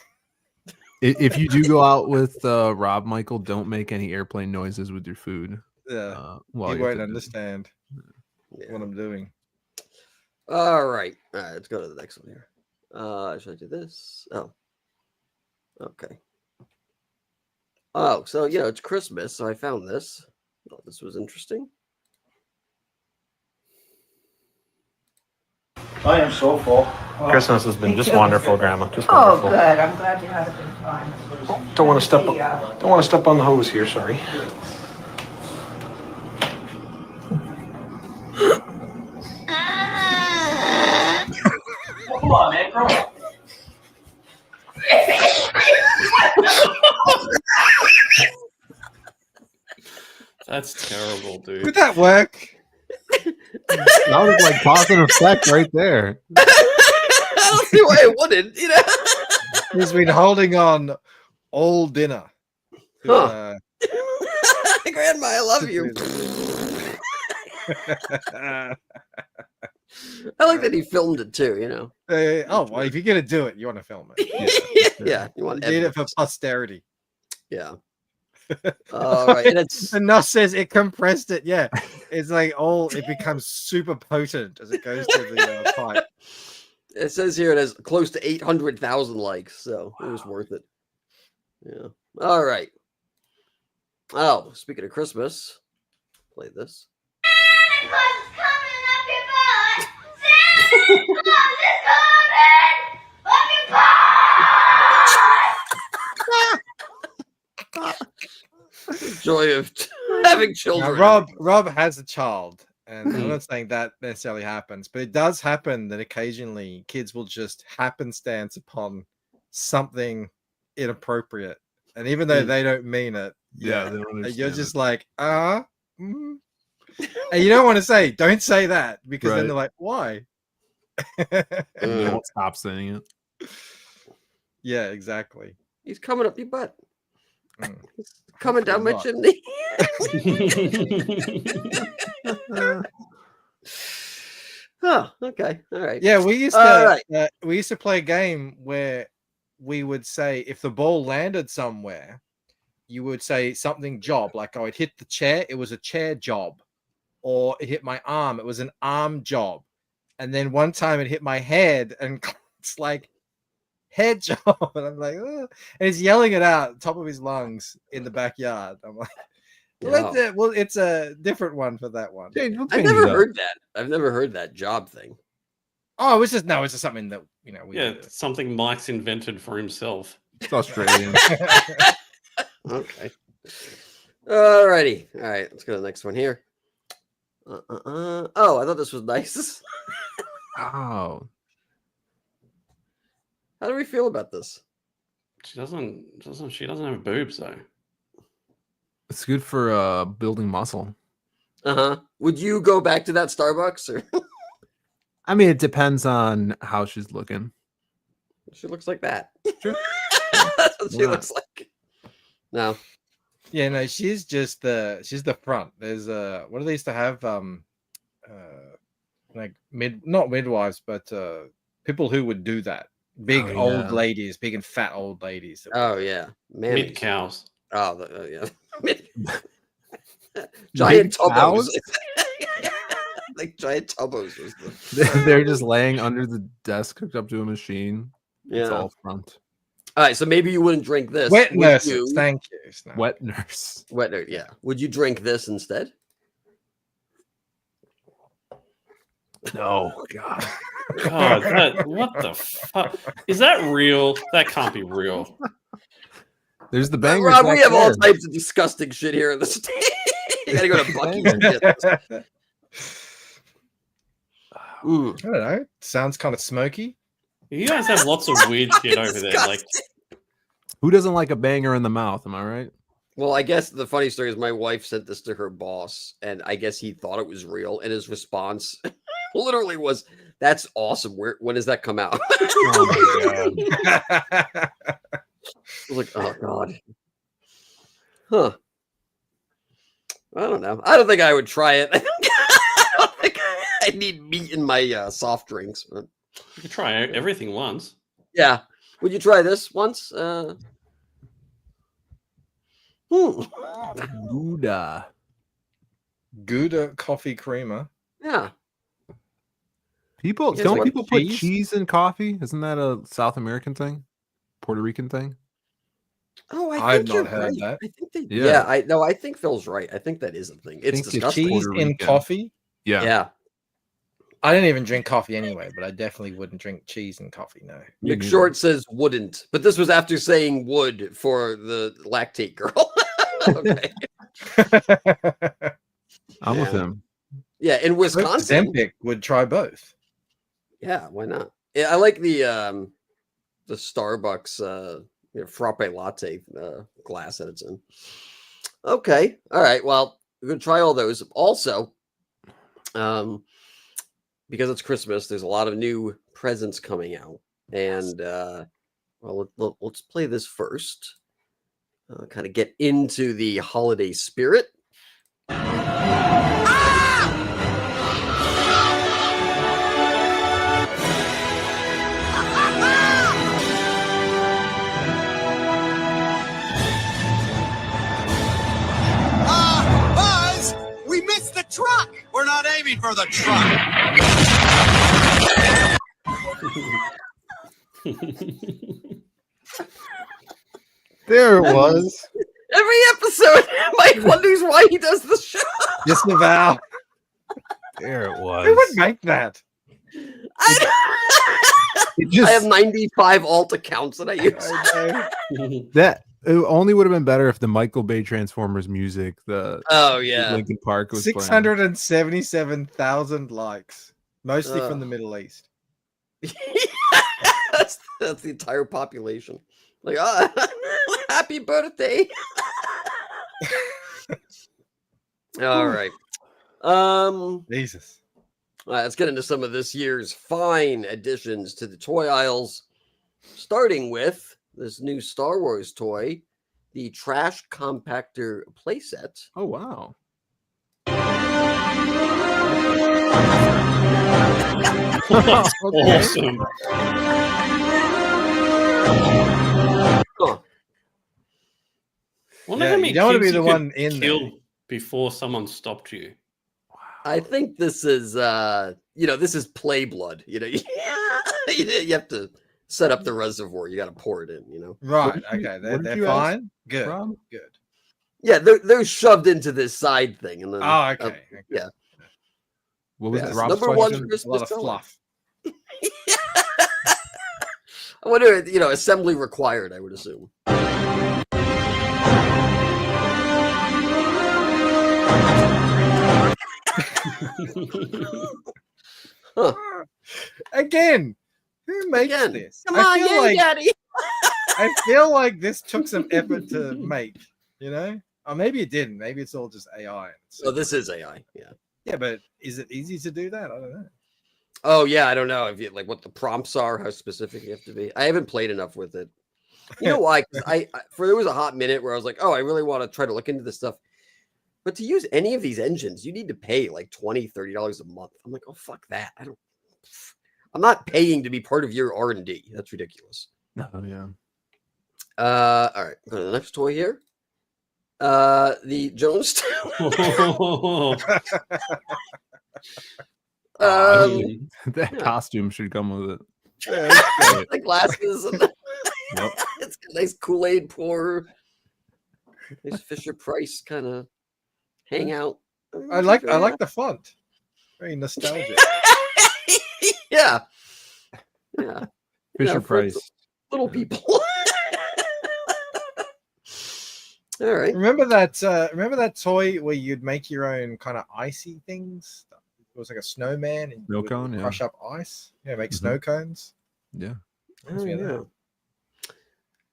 If you do go out with Rob, Michael, don't make any airplane noises with your food. Yeah, while you you're won't doing it. understand what I'm doing. All right. Let's go to the next one here. Should I do this? Oh. Okay. Oh, so it's Christmas, so I found this. Oh, this was interesting. I am so full. Christmas has been just wonderful, Grandma. Just Oh, wonderful. good. I'm glad you had a good time. Don't want to step. Don't want to step on the hose here. Sorry. Come on, man. Grow up. That's terrible, dude. Would that work? That was like cause and effect right there. I don't see why it wouldn't. He's been holding on all dinner. Huh. Grandma, I love you. I like that he filmed it too. Oh, well, if you're gonna do it, you want to film it. Yeah, you want to need it for posterity. Yeah. All right, and it's and Nuss says it compressed it. Yeah, it's like it becomes super potent as it goes to the pipe. It says here it has close to 800,000 likes, so it was worth it. Yeah. All right. Oh, speaking of Christmas, play this. Joy of having children. Now, Rob has a child, and I'm not saying that necessarily happens, but it does happen that occasionally kids will just happenstance upon something inappropriate, and even though they don't mean it, you're just like, and you don't want to say, don't say that, because then they're like, why? And they won't stop saying it. Yeah, exactly. He's coming up your butt. He's coming down my chimney. Oh, okay. All right. Yeah, we used to play a game where we would say if the ball landed somewhere, you would say something job, like, oh, it hit the chair, it was a chair job, or it hit my arm, it was an arm job, and then one time it hit my head, and it's like head job, and I'm like, oh. And he's yelling it out at the top of his lungs in the backyard. I'm like, well, it's a different one for that one. I've never heard that. I've never heard that job thing. Oh, it's just something that we it's something Mike's invented for himself. It's Australian. Okay. All righty. All right. Let's go to the next one here. Oh, I thought this was nice. Oh. How do we feel about this? She doesn't have boobs though. It's good for building muscle. Would you go back to that Starbucks or? I mean, it depends on how she's looking. She looks like that. Sure. That's what she looks like. No. Yeah, no, she's the front. There's what do they used to have? Like not midwives, but people who would do that. Big old ladies, big and fat old ladies. Oh yeah, Mid cows. Oh yeah, giant tubos. Like giant tubos. They're just laying under the desk, hooked up to a machine. Yeah. It's all front. All right, so maybe you wouldn't drink this. Wet Would nurses, you? thank you. Wet nurse. Wet nurse, yeah. Would you drink this instead? No, God. God, what the fuck? Is that real? That can't be real. There's the banger. Rob, we have all types of disgusting shit here in the state. You gotta go to Bucky's and get this. I don't know. Sounds kind of smoky. You guys have lots of weird shit over there. Like, who doesn't like a banger in the mouth? Am I right? Well, I guess the funny story is my wife sent this to her boss, and I guess he thought it was real, and his response literally was, "That's awesome. When does that come out?" Oh my God. I was like, "Oh God, huh." I don't know. I don't think I would try it. I don't think I need meat in my soft drinks. But... You could try everything once. Yeah. Would you try this once? Gouda coffee creamer. Yeah. Don't people put cheese in coffee? Isn't that a South American thing? Puerto Rican thing? Oh, I've not heard that. I think they, yeah, I think Phil's right. I think that is a thing. It's disgusting. Cheese in coffee? Yeah. Yeah. I don't even drink coffee anyway, but I definitely wouldn't drink cheese and coffee. No. McShort says wouldn't, but this was after saying would for the lactate girl. Okay. I'm with him. Yeah, in Wisconsin, Zempic would try both. Yeah, why not? Yeah, I like the Starbucks frappe latte glass that it's in. Okay, all right. Well, we're gonna try all those. Also, because it's Christmas, there's a lot of new presents coming out, and well, let's play this first. Kind of get into the holiday spirit. Buzz, we missed the truck. We're not aiming for the truck. There it was. Every episode, Mike wonders why he does the show. Disavow. There it was. Who would make that? I have 95 alt accounts that I use. That it only would have been better if the Michael Bay Transformers music, the Linkin Park was 677,000 likes, mostly from the Middle East. that's the entire population. Like, happy birthday. All right. Jesus. Let's get into some of this year's fine additions to the toy aisles, starting with this new Star Wars toy, the Trash Compactor playset. Oh, wow. Awesome. Huh. Wonder how many you don't want to kids be the you one could in kill there. before someone stopped you. I think this is, this is play blood. You have to set up the reservoir. You got to pour it in. Right. Okay. They're fine. Good. Rob? Good. Yeah, they're shoved into this side thing, and then Okay. yeah. What was Yeah, Rob's number one question? Christmas A lot of toy. fluff. I wonder, assembly required, I would assume. Huh. Again, who makes this? Come on, Daddy. I feel like this took some effort to make, Or maybe it didn't. Maybe it's all just AI. So this is AI, yeah. Yeah, but is it easy to do that? I don't know. Oh yeah, I don't know if you like what the prompts are, how specific you have to be. I haven't played enough with it. You know why? 'Cause there was a hot minute where I was like, oh, I really want to try to look into this stuff. But to use any of these engines, you need to pay like $20, $30 a month. I'm like, oh fuck that. I'm not paying to be part of your R&D. That's ridiculous. Oh yeah. All right, go to the next toy here. The Jones. That costume should come with it. The glasses. And it's got a nice Kool-Aid pour. Nice Fisher Price kind of hangout. I like the font. Very nostalgic. Yeah. Yeah. Fisher Price. Little people. All right. Remember that toy where you'd make your own kind of icy things? It was like a snowman and snow cone, yeah. Crush up ice. Yeah, make snow cones. Yeah. Oh, yeah.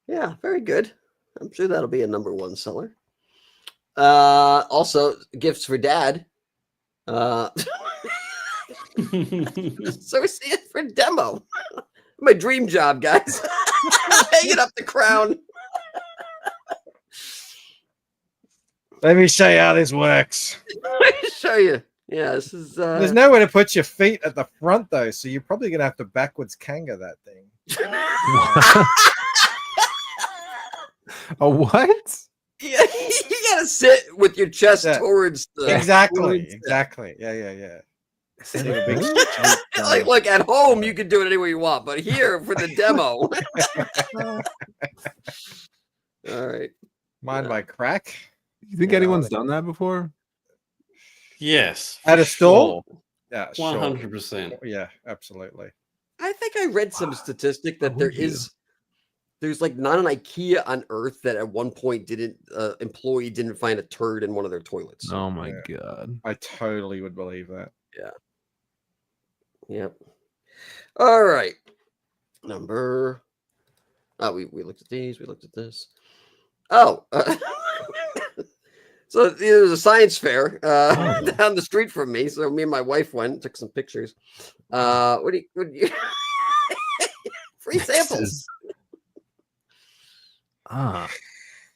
Yeah, very good. I'm sure that'll be a #1 seller. Also, gifts for dad. So we see it for demo. My dream job, guys. Hanging up the crown. Let me show you how this works. Let me show you. Yeah, this is. There's nowhere to put your feet at the front though, so you're probably gonna have to backwards kanga that thing. A what? Yeah, you gotta sit with your chest towards the. Exactly. Yeah. Like, look, at home you can do it any way you want, but here for the demo. All right. Mind by crack. You think anyone's done that before? Yes. At a store? Yeah, 100%. Yeah, absolutely. I think I read some statistic that there's like not an IKEA on earth that at one point employee didn't find a turd in one of their toilets. Oh my god. I totally would believe that. Yeah. Yep. All right. We looked at these. We looked at this. Oh. So there was a science fair down the street from me. So me and my wife went, took some pictures. What do you free samples.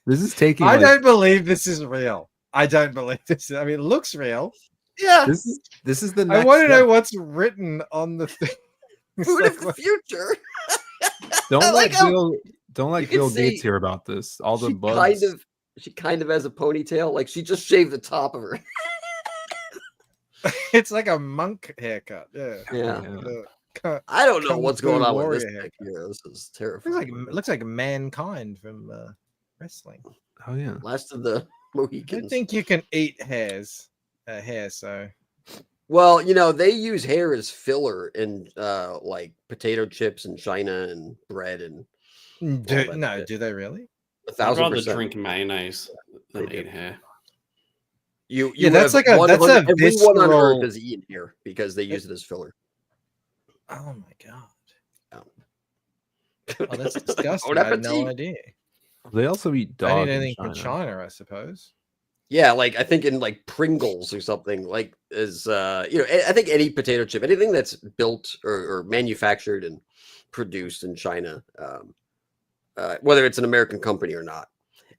This is taking. I don't believe this is real. I don't believe this. I mean, it looks real. Yeah. This is the. I want to know what's written on the thing. Food of the future. Don't let Bill Gates hear about this. All the bugs. She kind of has a ponytail. Like she just shaved the top of her. It's like a monk haircut. Yeah. I don't know what's going on with this thing here. This is terrifying. It looks like mankind from wrestling. Oh yeah. Last of the Mohicans. I think you can eat hair. So. Well, they use hair as filler in like potato chips in China and bread and. Do they really? 1,000%. I'd rather drink mayonnaise than eat hair. That's like a everyone visceral... on earth is eating hair because they use it as filler. Oh my god! Oh, that's disgusting. I had no idea. They also eat dog. I need anything from China, I suppose. Yeah, like I think in like Pringles or something. Like I think any potato chip, anything that's built or manufactured and produced in China. Whether it's an American company or not.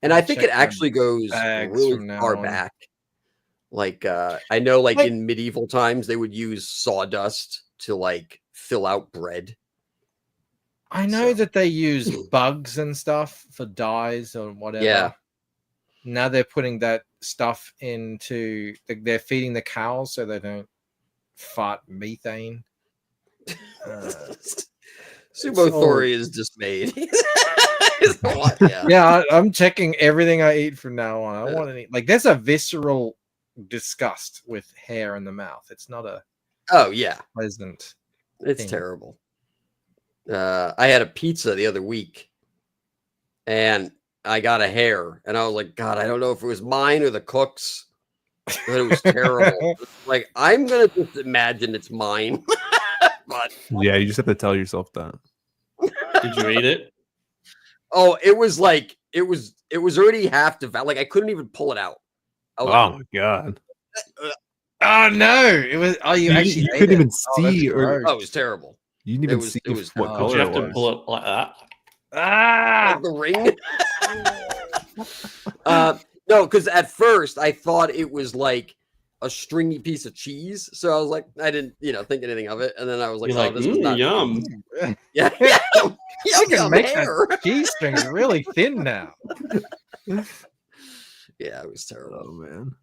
And I think it actually goes really far back. Like, I know like in medieval times, they would use sawdust to like fill out bread. I know that they use bugs and stuff for dyes or whatever. Yeah. Now they're putting that stuff into, they're feeding the cows so they don't fart methane. Sumo Thori is dismayed. Yeah, I'm checking everything I eat from now on. I don't want any, like, there's a visceral disgust with hair in the mouth. It's not a pleasant. It's terrible. I had a pizza the other week and I got a hair and I was like, God, I don't know if it was mine or the cook's, but it was terrible. Like, I'm gonna just imagine it's mine. But yeah, you just have to tell yourself that. Did you eat it? Oh, it was like it was already half devoured. Like I couldn't even pull it out. Oh my god! Oh no! It was. Oh, you actually you ate couldn't it. even Oh, that's see, or gross. Oh, it was terrible. you didn't even see what Did color you it have to was. pull it like that? Ah! Like the ring. No, because at first I thought it was like a stringy piece of cheese, so I was like, I didn't, think anything of it, and then I was like, You're like, this was not yum. Yeah, You can make hair. that cheese strings really thin now. Yeah, it was terrible. Oh man.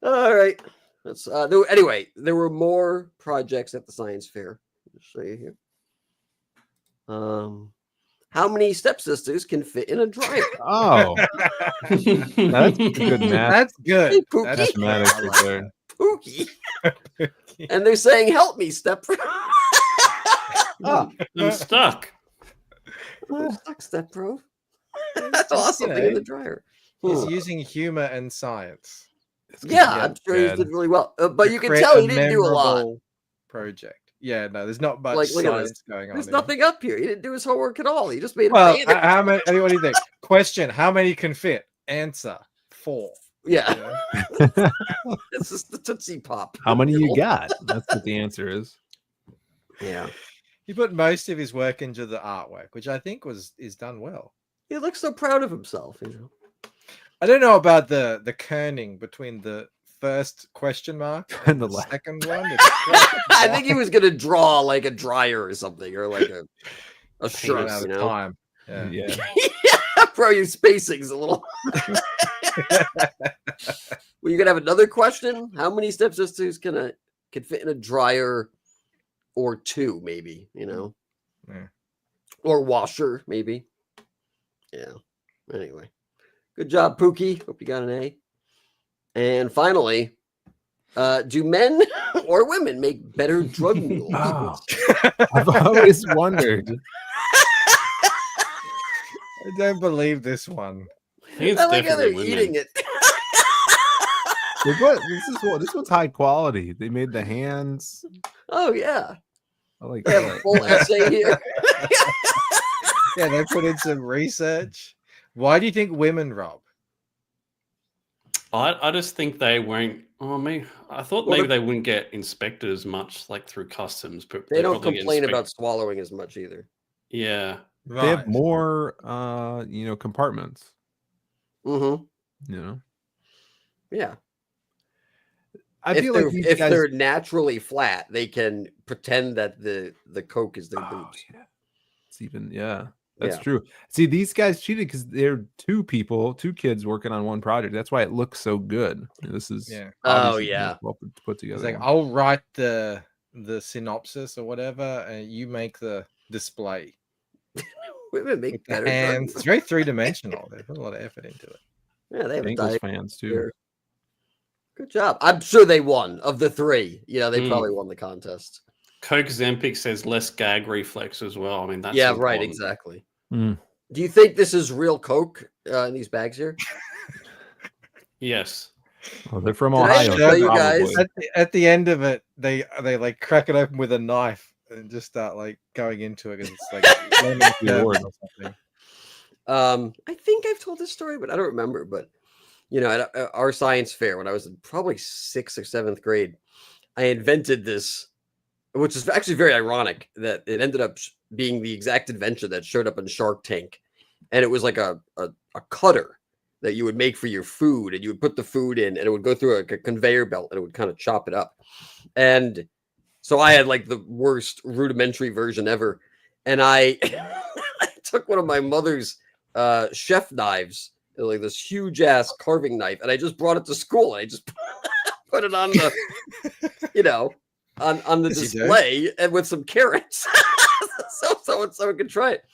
All right. Let's anyway, there were more projects at the science fair. I'll show you here. How many stepsisters can fit in a dryer? Oh, that's a good math. That's good. Hey, Pookie. That's mathematics right there. Pookie. And they're saying, "Help me, step." I'm stuck. I'm stuck, step bro. That's awesome. Thing in the dryer. He's using humor and science. Yeah, I'm sure he did really well. But you can tell he didn't do a lot. Project. Yeah, no, there's not much Like, look at science this. going on. There's here. nothing up here. He didn't do his homework at all. He just made a Well, banner. how many? What do you think? Question: how many can fit? Answer: 4. Yeah. It's just the Tootsie Pop. How many you got? That's what the answer is. Yeah. He put most of his work into the artwork, which I think is done well. He looks so proud of himself. I don't know about the kerning between the first question mark and the second one. I think he was gonna draw like a dryer or something, or like a shirt. Out of time. Yeah. Yeah, bro, your spacing's a little. Well, you gonna have another question? How many stepsisters can fit in a dryer, or 2, maybe? Yeah. Or washer, maybe. Yeah. Anyway, good job, Pookie. Hope you got an A. And finally, do men or women make better drug mules? Oh, I've always wondered. I don't believe this one. I like how they're eating it. This one's high quality. They made the hands. Oh yeah. I like they have a full essay here. Yeah, they put in some research. Why do you think women rob? I just think they won't. Oh, I thought maybe they wouldn't get inspected as much, like through customs. But they don't complain about swallowing as much either. Yeah, they have more, compartments. Mm-hmm. Yeah. I feel like if they're naturally flat, they can pretend that the Coke is their boobs. Yeah. It's even that's true. See, these guys cheated because they're two kids working on one project. That's why it looks so good. This is oh yeah, well put together. It's like, I'll write the synopsis or whatever, and you make the display. Women make better hands. It's very 3-dimensional. They put a lot of effort into it. Yeah, they have Bengals fans too. Here. Good job. I'm sure they won. Of the 3, they probably won the contest. Coke Zempic says less gag reflex as well. I mean, that's right, exactly. Mm. Do you think this is real Coke in these bags here? Yes. Oh, they're from Ohio. You guys? At the end of it, they like crack it open with a knife and just start like going into it because it's like or something. I think I've told this story, but I don't remember. But at our science fair when I was in probably 6th or 7th grade, I invented this, which is actually very ironic that it ended up being the exact invention that showed up in Shark Tank. And it was like a cutter that you would make for your food, and you would put the food in, and it would go through a conveyor belt, and it would kind of chop it up. And so I had like the worst rudimentary version ever. And I took one of my mother's chef knives, like this huge ass carving knife, and I just brought it to school, and I just put it on the, on the display, and with some carrots, so someone could try it.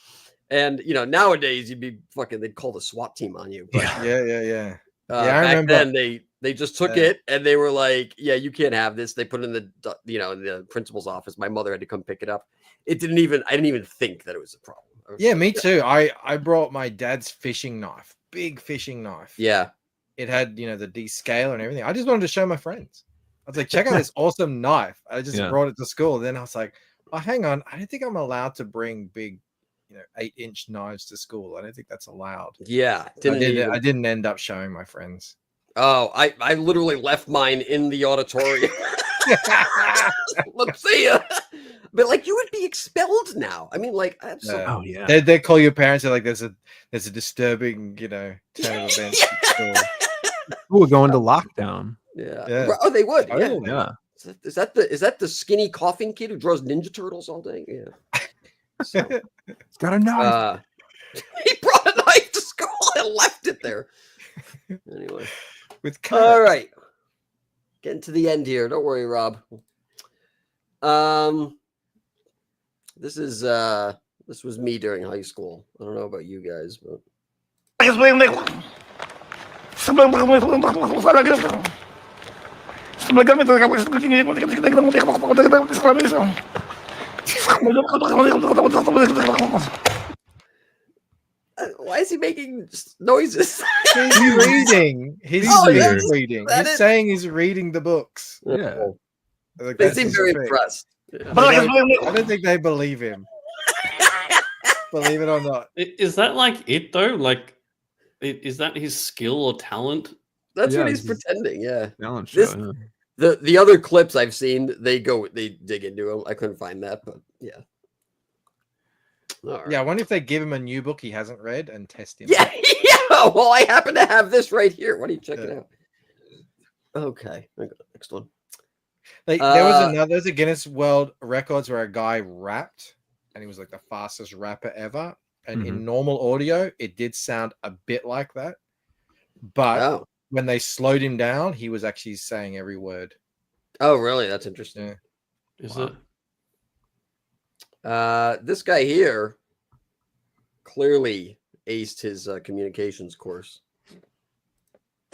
And nowadays they'd call the SWAT team on you. But, yeah. I remember then they just took it, and they were like, "Yeah, you can't have this." They put it in the in the principal's office. My mother had to come pick it up. I didn't even think that it was a problem. Yeah, me too. I brought my dad's fishing knife, big fishing knife. Yeah, it had the descaler and everything. I just wanted to show my friends. I was like, check out this awesome knife. I just brought it to school. Then I was like, oh, hang on, I don't think I'm allowed to bring big 8-inch knives to school. I don't think that's allowed. Yeah, I didn't end up showing my friends. Oh, I literally left mine in the auditorium. Look, see ya. But like, you would be expelled now. I mean, like, absolutely. Oh yeah. They call your parents. They're like, there's a disturbing, turn of events. We're going to lockdown. Yeah. Oh, they would. Yeah. Oh, yeah. Is that the skinny coughing kid who draws Ninja Turtles all day? Yeah. So, it's got a knife. He brought a knife to school and left it there. Anyway. With all right. Getting to the end here. Don't worry, Rob. This was me during high school. I don't know about you guys, but why is he making noises? He's reading. He's reading. He's saying he's reading the books. Yeah. They seem very impressed. Yeah. I don't think they believe him. Believe it or not. Is that like it though? Like, is that his skill or talent? That's what he's pretending. Yeah. Talent show. The other clips I've seen, they dig into him. I couldn't find that, but yeah. Right. Yeah, I wonder if they give him a new book he hasn't read and test him. Yeah, yeah. Well, I happen to have this right here. Why don't you check it out? Okay, next one. There's a Guinness World Records where a guy rapped, and he was like the fastest rapper ever. And in normal audio, it did sound a bit like that, but when they slowed him down, he was actually saying every word. Oh, really? That's interesting. Yeah. Is it? This guy here clearly aced his communications course.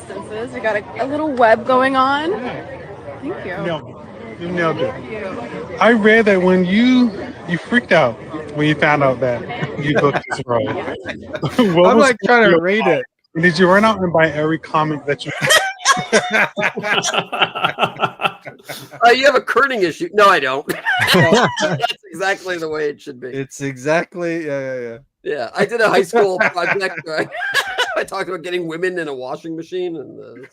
We got a little web going on. Thank you. You nailed it. I read that when you freaked out when you found out that you booked this role. I'm like trying to read it. Did you run out and buy every comic that you? You have a kerning issue. No, I don't. That's exactly the way it should be. It's exactly yeah. I did a high school project. I talked about getting women in a washing machine, and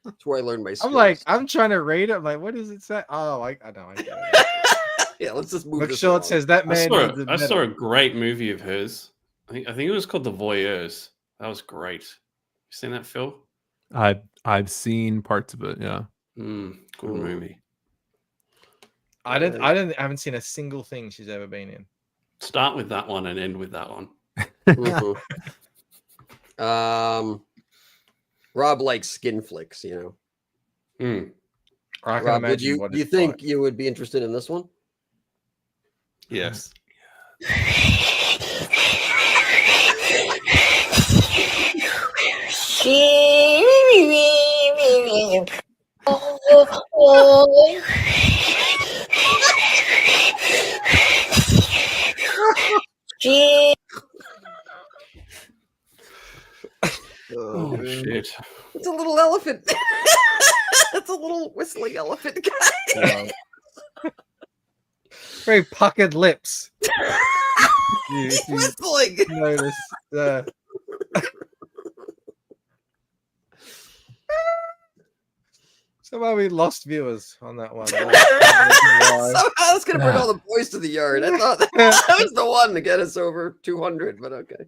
that's where I learned my skills. I'm trying to read it. I'm like, what does it say? Oh, I know. Yeah, let's just move. Look, sure it says that man. I saw a great movie of hers. I think it was called The Voyeurs. That was great. You seen that, Phil? I've seen parts of it. Yeah. Good movie. I haven't seen a single thing she's ever been in. Start with that one and end with that one. Rob likes skin flicks, Rob, do you think you would be interested in this one? Yes. Oh shit! It's a little elephant. It's a little whistling elephant guy. Very puckered lips. He's whistling. Notice. Somehow we lost viewers on that one. Somehow that's gonna bring all the boys to the yard. I thought that was the one to get us over 200, but okay.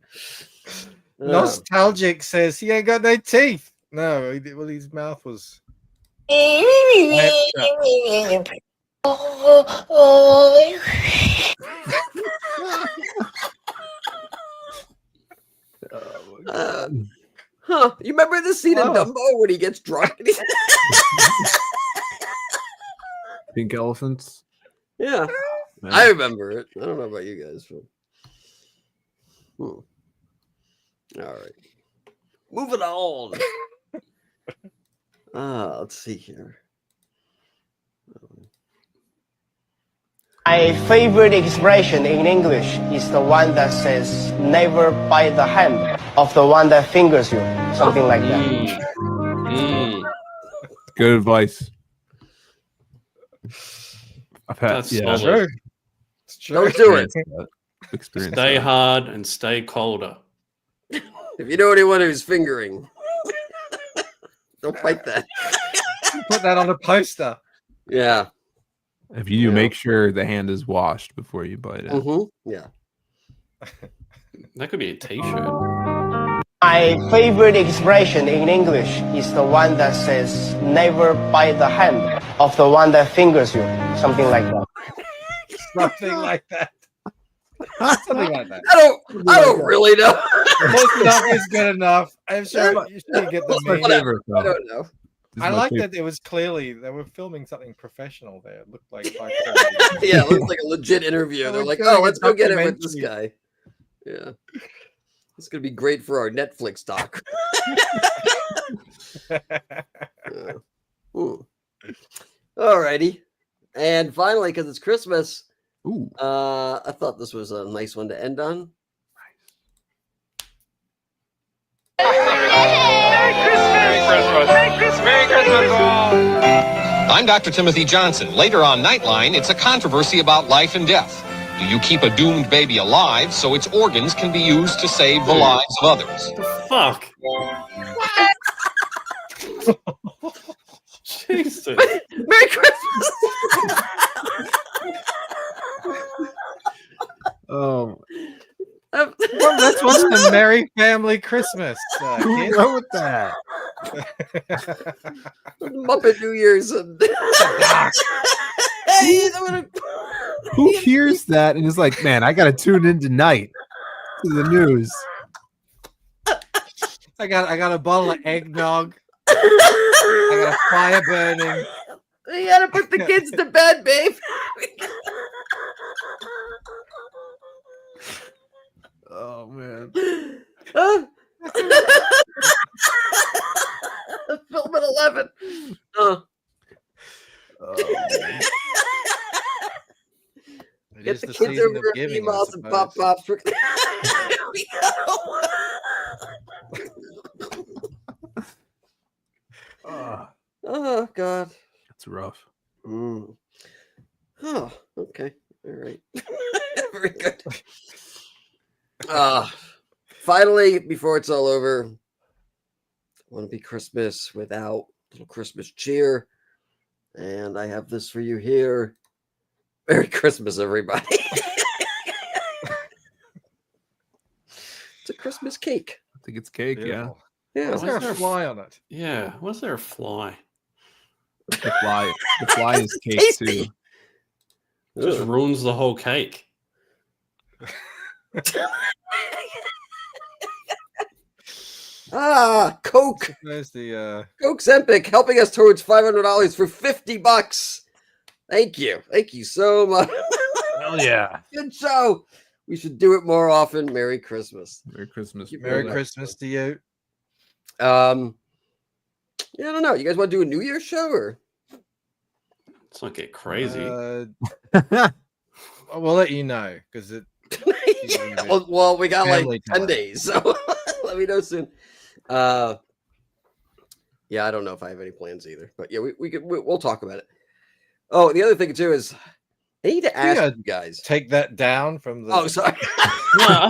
Nostalgic says he ain't got no teeth. No, well, his mouth was. You remember the scene in Dumbo when he gets drunk? Pink elephants. Yeah, I remember it. I don't know about you guys. All right, moving on. Let's see here. My favorite expression in English is the one that says, never bite the hand of the one that fingers you. Something like that. Good advice. I've had, That's yeah. solid. It's true. Don't do it. Experience. Stay hard and stay colder. If you know anyone who's fingering, Don't fight that. Put that on a poster. Yeah. If you do, make sure the hand is washed before you bite it. Yeah. That could be a T-shirt. My favorite expression in English is the one that says, never bite the hand of the one that fingers you. Something like that. Something like that. Something like that. I don't really know. Close enough is good enough. I'm sure you should get the meme. Whatever. I don't know. I like that it was clearly they were filming something professional there. It looked like yeah, it looks like a legit interview. They're like, oh, let's go get it with this guy. Yeah. It's gonna be great for our Netflix doc. Alrighty. And finally, because it's Christmas, I thought this was a nice one to end on. Merry Christmas all! I'm Dr. Timothy Johnson. Later on Nightline, it's a controversy about life and death. Do you keep a doomed baby alive so its organs can be used to save the lives of others? Fuck. Jesus. Merry Christmas. Oh. Well, that's what's the Merry Family Christmas. Who wrote that? Muppet New Year's. Who hears that and is like, man, I gotta tune in tonight to the news. I got a bottle of eggnog. I got a fire burning. You gotta put the kids to bed, babe. Oh man. Film at 11. Get the kids over emails and pop pops. Oh God, that's rough. Oh, okay, all right, very good. Finally, before it's all over, I want to be Christmas without a little Christmas cheer, and I have this for you here. Merry Christmas, everybody. It's a Christmas cake. I think it's cake. Beautiful. Yeah. Is there a fly on it? Yeah. Was there a fly? The fly is cake too. It just ruins the whole cake. Coke. There's the Coke's Epic helping us towards $500 for $50. Thank you so much. Hell yeah. Good show. We should do it more often. Merry Christmas. Merry Christmas. Merry Christmas to you. Yeah, I don't know. You guys want to do a New Year's show or? Let's not get crazy. We'll let you know because it. Yeah, well, we got like 10 days, so let me know soon. Yeah, I don't know if I have any plans either, but yeah, we'll talk about it. Oh, the other thing too is I need to ask you guys. Take that down from the. Oh, sorry. No,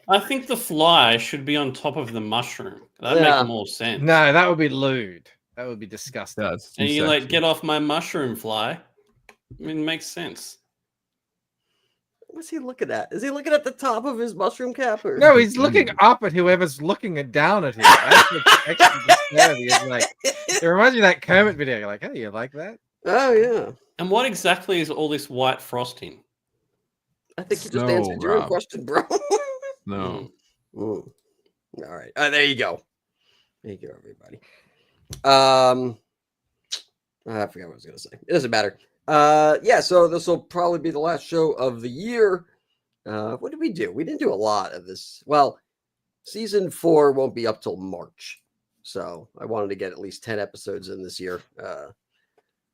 I think the fly should be on top of the mushroom. That'd make more sense. No, that would be lewd. That would be disgusting. And you like get off my mushroom, fly. I mean, it makes sense. What's he looking at? Is he looking at the top of his mushroom cap? Or? No, he's looking up at whoever's looking down at him. That's what's extra disturbing. It's like, it reminds me of that Kermit video. You're like, hey, you like that? Oh, yeah. And what exactly is all this white frosting? I think you just answered your own question, bro. No. All right. There you go. There you go, everybody. I forgot what I was going to say. It doesn't matter. Yeah, so this will probably be the last show of the year. What did we do? We didn't do a lot of this. Well, season 4 won't be up till March. So I wanted to get at least 10 episodes in this year.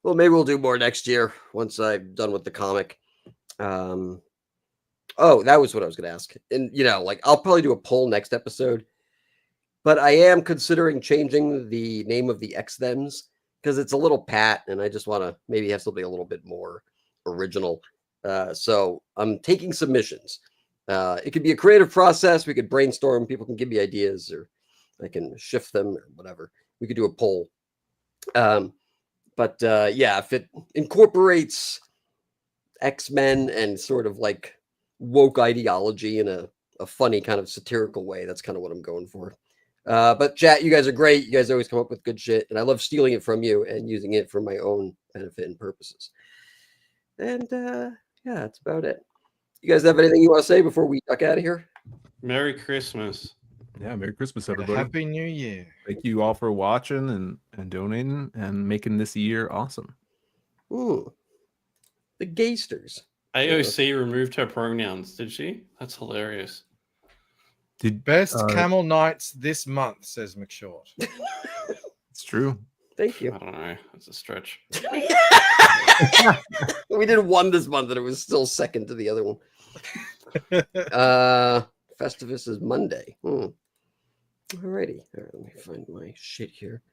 Well, maybe we'll do more next year once I'm done with the comic. Oh, that was what I was going to ask. And, I'll probably do a poll next episode. But I am considering changing the name of the X-Thems because it's a little pat, and I just want to maybe have something a little bit more original. So I'm taking submissions. It could be a creative process. We could brainstorm. People can give me ideas, or I can shift them or whatever. we could do a poll. But yeah, if it incorporates X-Men and sort of like woke ideology in a funny kind of satirical way, that's kind of what I'm going for. But chat, you guys are great. You guys always come up with good shit, and I love stealing it from you and using it for my own benefit and purposes. And yeah, that's about it. You guys have anything you want to say before we duck out of here? Merry Christmas. Yeah, Merry Christmas, everybody. Happy New Year. Thank you all for watching and donating and making this year awesome. Ooh, the Gaysters. AOC removed her pronouns, did she? That's hilarious. Best Camel Nights this month, says McShort. It's true. Thank you. I don't know. That's a stretch. We did one this month and it was still second to the other one. Festivus is Monday. Alrighty. All right, let me find my shit here.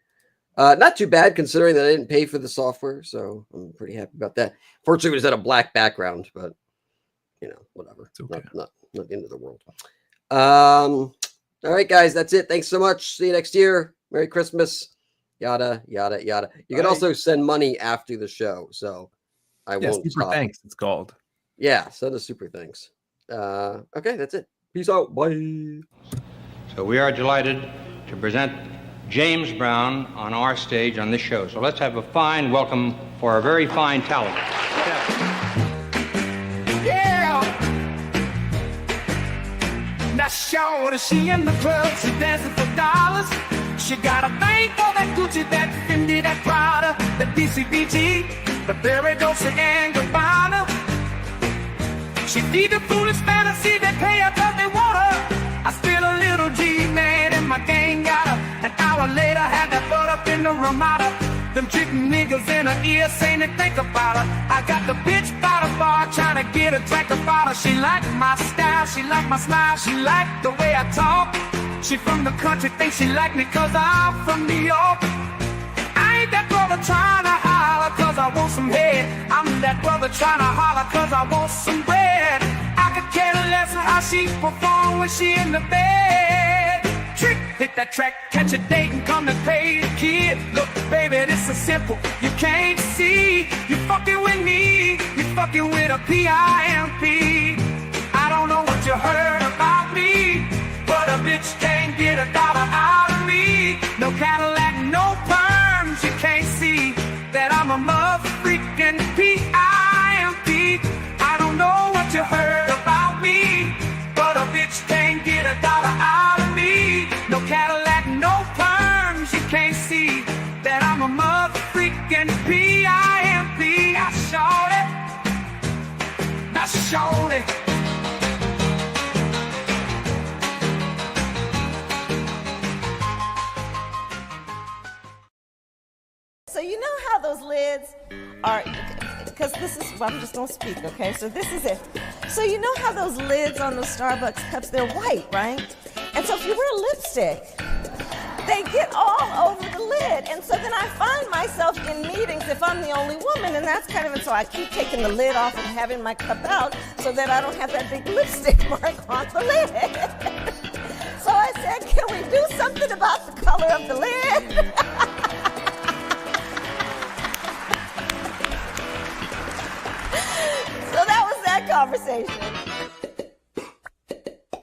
Not too bad considering that I didn't pay for the software, so I'm pretty happy about that. Fortunately, it was at a black background, but you know, whatever. It's okay. Not the end of the world. All right, guys, that's it. Thanks so much. See you next year. Merry Christmas. Yada yada yada. You can also send money after the show, so I won't super stop. thanks. It's called. Yeah, send us super thanks. Okay, that's it. Peace out. Bye. So we are delighted to present James Brown on our stage on this show. So let's have a fine welcome for a very fine talent. Yeah. Now shorty, she in the club, she dancing for dollars. She got a thing for that Gucci, that Fendi, that Prada, that DCBG, the Berry Dolce and Gabbana. She feed the foolish fantasy, they pay her 'cause they want her. I spill a little G-man and my gang got her. An hour later, had that butt up in the Ramada. Them chicken niggas in her ear saying they think about her. I got the bitch by the bar trying to get a drink about her. She like my style, she like my smile, she like the way I talk. She from the country, think she like me 'cause I'm from New York. I ain't that brother trying to holler 'cause I want some head. I'm that brother trying to holler 'cause I want some bread. I could care less how she perform when she in the bed. Trick, hit that track, catch a date and come to pay the kid. Look, baby, this is simple, you can't see. You fucking with me, you fucking with a P-I-M-P. I don't know what you heard about me, but a bitch can't get $1 out of me. No Cadillac, no perms, you can't see that I'm a mother freaking P-I-M-P. I don't know what you heard about me, but a bitch can't get $1 out of me. No Cadillac, no perms, you can't see that I'm a mother freaking P-I-M-P. I showed it, I showed it. So you know how those lids are, because this is, well, I'm just gonna speak, okay? So this is it. So you know how those lids on those Starbucks cups, they're white, right? And so if you wear lipstick, they get all over the lid. And so then I find myself in meetings if I'm the only woman, and that's kind of it. So I keep taking the lid off and having my cup out so that I don't have that big lipstick mark on the lid. So I said, can we do something about the color of the lid? So that was that conversation.